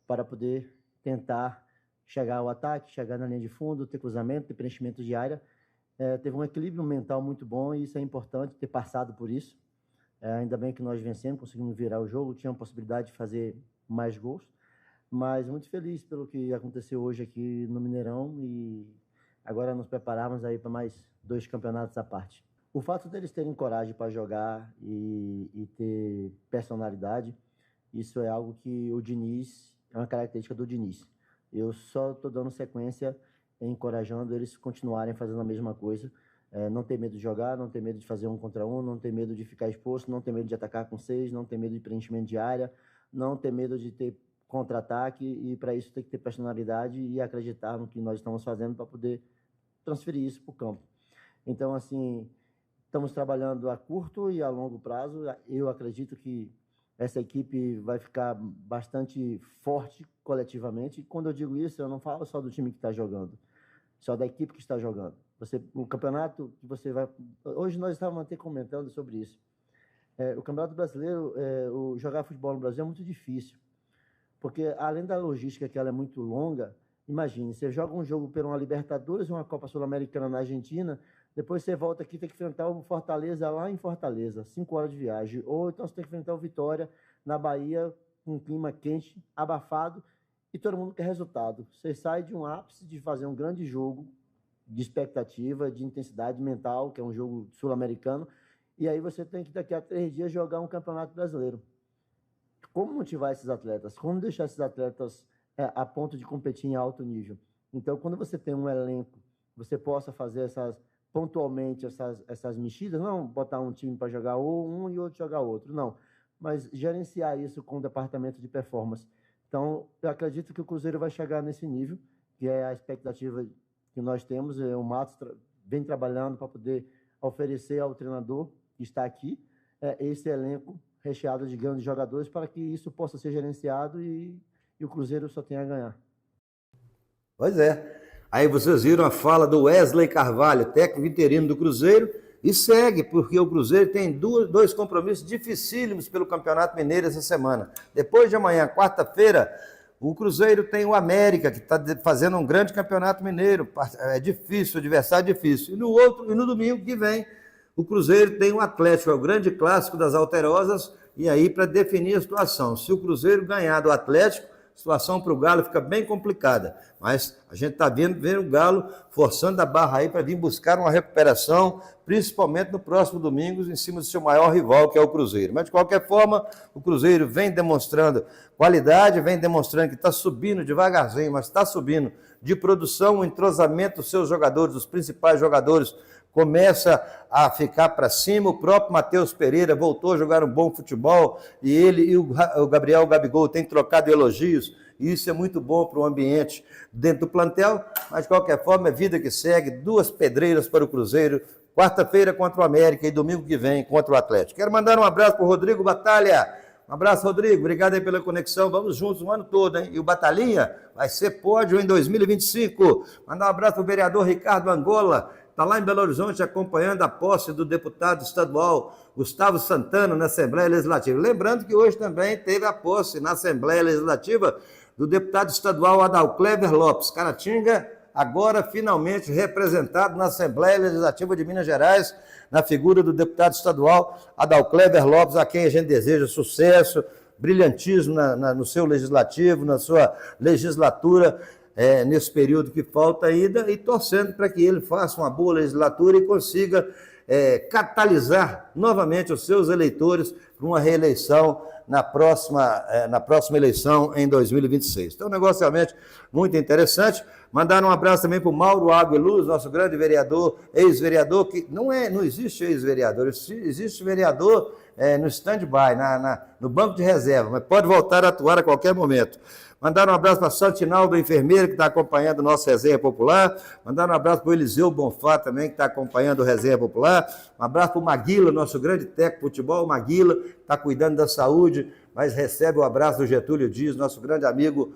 para poder tentar chegar ao ataque, chegar na linha de fundo, ter cruzamento, ter preenchimento de área. Teve um equilíbrio mental muito bom e isso é importante, ter passado por isso. Ainda bem que nós vencemos, conseguimos virar o jogo, tinha a possibilidade de fazer mais gols, mas muito feliz pelo que aconteceu hoje aqui no Mineirão e agora nos prepararmos aí para mais 2 campeonatos à parte. O fato deles terem coragem para jogar e ter personalidade, isso é algo que o Diniz, é uma característica do Diniz. Eu só estou dando sequência, encorajando eles continuarem fazendo a mesma coisa. Não ter medo de jogar, não ter medo de fazer 1 contra 1, não ter medo de ficar exposto, não ter medo de atacar com 6, não ter medo de preenchimento de área, não ter medo de ter contra-ataque e para isso tem que ter personalidade e acreditar no que nós estamos fazendo para poder transferir isso para o campo. Então, assim, estamos trabalhando a curto e a longo prazo. Eu acredito que essa equipe vai ficar bastante forte coletivamente. E quando eu digo isso, eu não falo só do time que está jogando, só da equipe que está jogando. O campeonato que você vai... Hoje nós estávamos até comentando sobre isso. O Campeonato Brasileiro, jogar futebol no Brasil é muito difícil, porque além da logística que ela é muito longa, imagine, você joga um jogo por uma Libertadores, uma Copa Sul-Americana na Argentina, depois você volta aqui e tem que enfrentar o Fortaleza lá em Fortaleza, 5 horas de viagem. Ou então você tem que enfrentar o Vitória na Bahia, com um clima quente, abafado, e todo mundo quer resultado. Você sai de um ápice de fazer um grande jogo, de expectativa, de intensidade mental, que é um jogo sul-americano, e aí você tem que daqui a 3 dias jogar um campeonato brasileiro. Como motivar esses atletas? Como deixar esses atletas a ponto de competir em alto nível? Então, quando você tem um elenco, você possa fazer pontualmente essas mexidas, não botar um time para jogar um e outro jogar outro, não. Mas gerenciar isso com o departamento de performance. Então, eu acredito que o Cruzeiro vai chegar nesse nível, que é a expectativa que nós temos. O Matos vem trabalhando para poder oferecer ao treinador que está aqui esse elenco recheado de grandes jogadores para que isso possa ser gerenciado e o Cruzeiro só tenha a ganhar. Pois é. Aí vocês viram a fala do Wesley Carvalho, técnico interino do Cruzeiro, e segue, porque o Cruzeiro tem 2 compromissos dificílimos pelo Campeonato Mineiro essa semana. Depois de amanhã, quarta-feira, o Cruzeiro tem o América, que está fazendo um grande Campeonato Mineiro. É difícil, o adversário é difícil. E no domingo que vem, o Cruzeiro tem o Atlético, é o grande clássico das Alterosas, e aí para definir a situação. Se o Cruzeiro ganhar do Atlético, a situação para o Galo fica bem complicada, mas A gente está vendo o Galo forçando a barra aí para vir buscar uma recuperação, principalmente no próximo domingo, em cima do seu maior rival, que é o Cruzeiro. Mas, de qualquer forma, o Cruzeiro vem demonstrando qualidade, vem demonstrando que está subindo devagarzinho, mas está subindo de produção, o entrosamento dos seus jogadores, dos principais jogadores, começa a ficar para cima. O próprio Matheus Pereira voltou a jogar um bom futebol e ele e o Gabigol têm trocado elogios, e isso é muito bom para o ambiente dentro do plantel, mas de qualquer forma é vida que segue, 2 pedreiras para o Cruzeiro, quarta-feira contra o América e domingo que vem contra o Atlético. Quero mandar um abraço para o Rodrigo Batalha. Um abraço, Rodrigo, obrigado aí pela conexão, vamos juntos o ano todo, hein? E o Batalhinha vai ser pódio em 2025. Mandar um abraço para o vereador Ricardo Angola, está lá em Belo Horizonte acompanhando a posse do deputado estadual Gustavo Santana na Assembleia Legislativa. Lembrando que hoje também teve a posse na Assembleia Legislativa do deputado estadual Adalclever Lopes. Caratinga, agora finalmente representado na Assembleia Legislativa de Minas Gerais, na figura do deputado estadual Adalclever Lopes, a quem a gente deseja sucesso, brilhantismo no seu legislativo, na sua legislatura, nesse período que falta ainda, e torcendo para que ele faça uma boa legislatura e consiga catalisar novamente os seus eleitores para uma reeleição na próxima eleição em 2026. Então, um negócio realmente muito interessante. Mandar um abraço também para o Mauro Água e Luz, nosso grande vereador, ex-vereador, que não existe ex-vereador, existe vereador no stand-by, no banco de reserva, mas pode voltar a atuar a qualquer momento. Mandar um abraço para a Santinaldo, enfermeira, que está acompanhando o nosso Resenha Popular. Mandar um abraço para o Eliseu Bonfá também, que está acompanhando o Resenha Popular. Um abraço para o Maguila, nosso grande técnico de futebol. O Maguila está cuidando da saúde, mas recebe o abraço do Getúlio Dias, nosso grande amigo,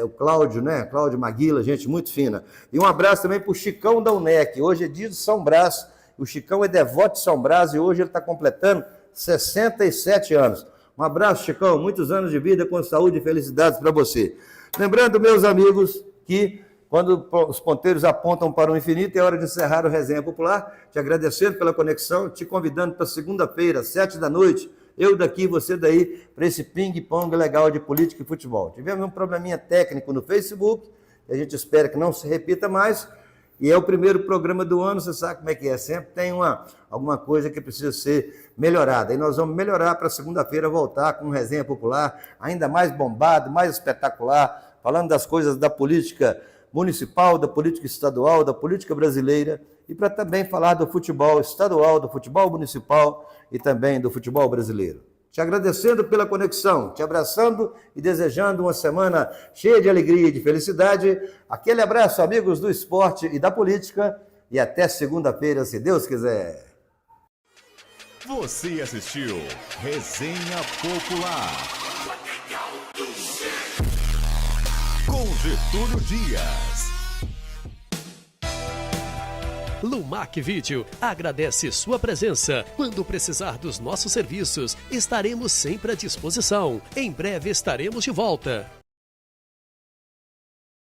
o Cláudio, né? Cláudio Maguila, gente muito fina. E um abraço também para o Chicão da UNEC. Hoje é dia de São Brás. O Chicão é devoto de São Brás e hoje ele está completando 67 anos. Um abraço, Chicão, muitos anos de vida com saúde e felicidades para você. Lembrando, meus amigos, que quando os ponteiros apontam para o infinito, é hora de encerrar o Resenha Popular. Te agradecendo pela conexão, te convidando para segunda-feira, 19h, eu daqui, você daí, para esse ping-pong legal de política e futebol. Tivemos um probleminha técnico no Facebook, que a gente espera que não se repita mais, e é o primeiro programa do ano, você sabe como é que é, sempre tem alguma coisa que precisa ser melhorada. E nós vamos melhorar para segunda-feira voltar com um Resenha Popular ainda mais bombado, mais espetacular, falando das coisas da política municipal, da política estadual, da política brasileira, e para também falar do futebol estadual, do futebol municipal e também do futebol brasileiro. Te agradecendo pela conexão, te abraçando e desejando uma semana cheia de alegria e de felicidade. Aquele abraço, amigos do esporte e da política, e até segunda-feira, se Deus quiser. Você assistiu Resenha Popular com Getúlio Dias. Lumac Vídeo agradece sua presença. Quando precisar dos nossos serviços, estaremos sempre à disposição. Em breve estaremos de volta.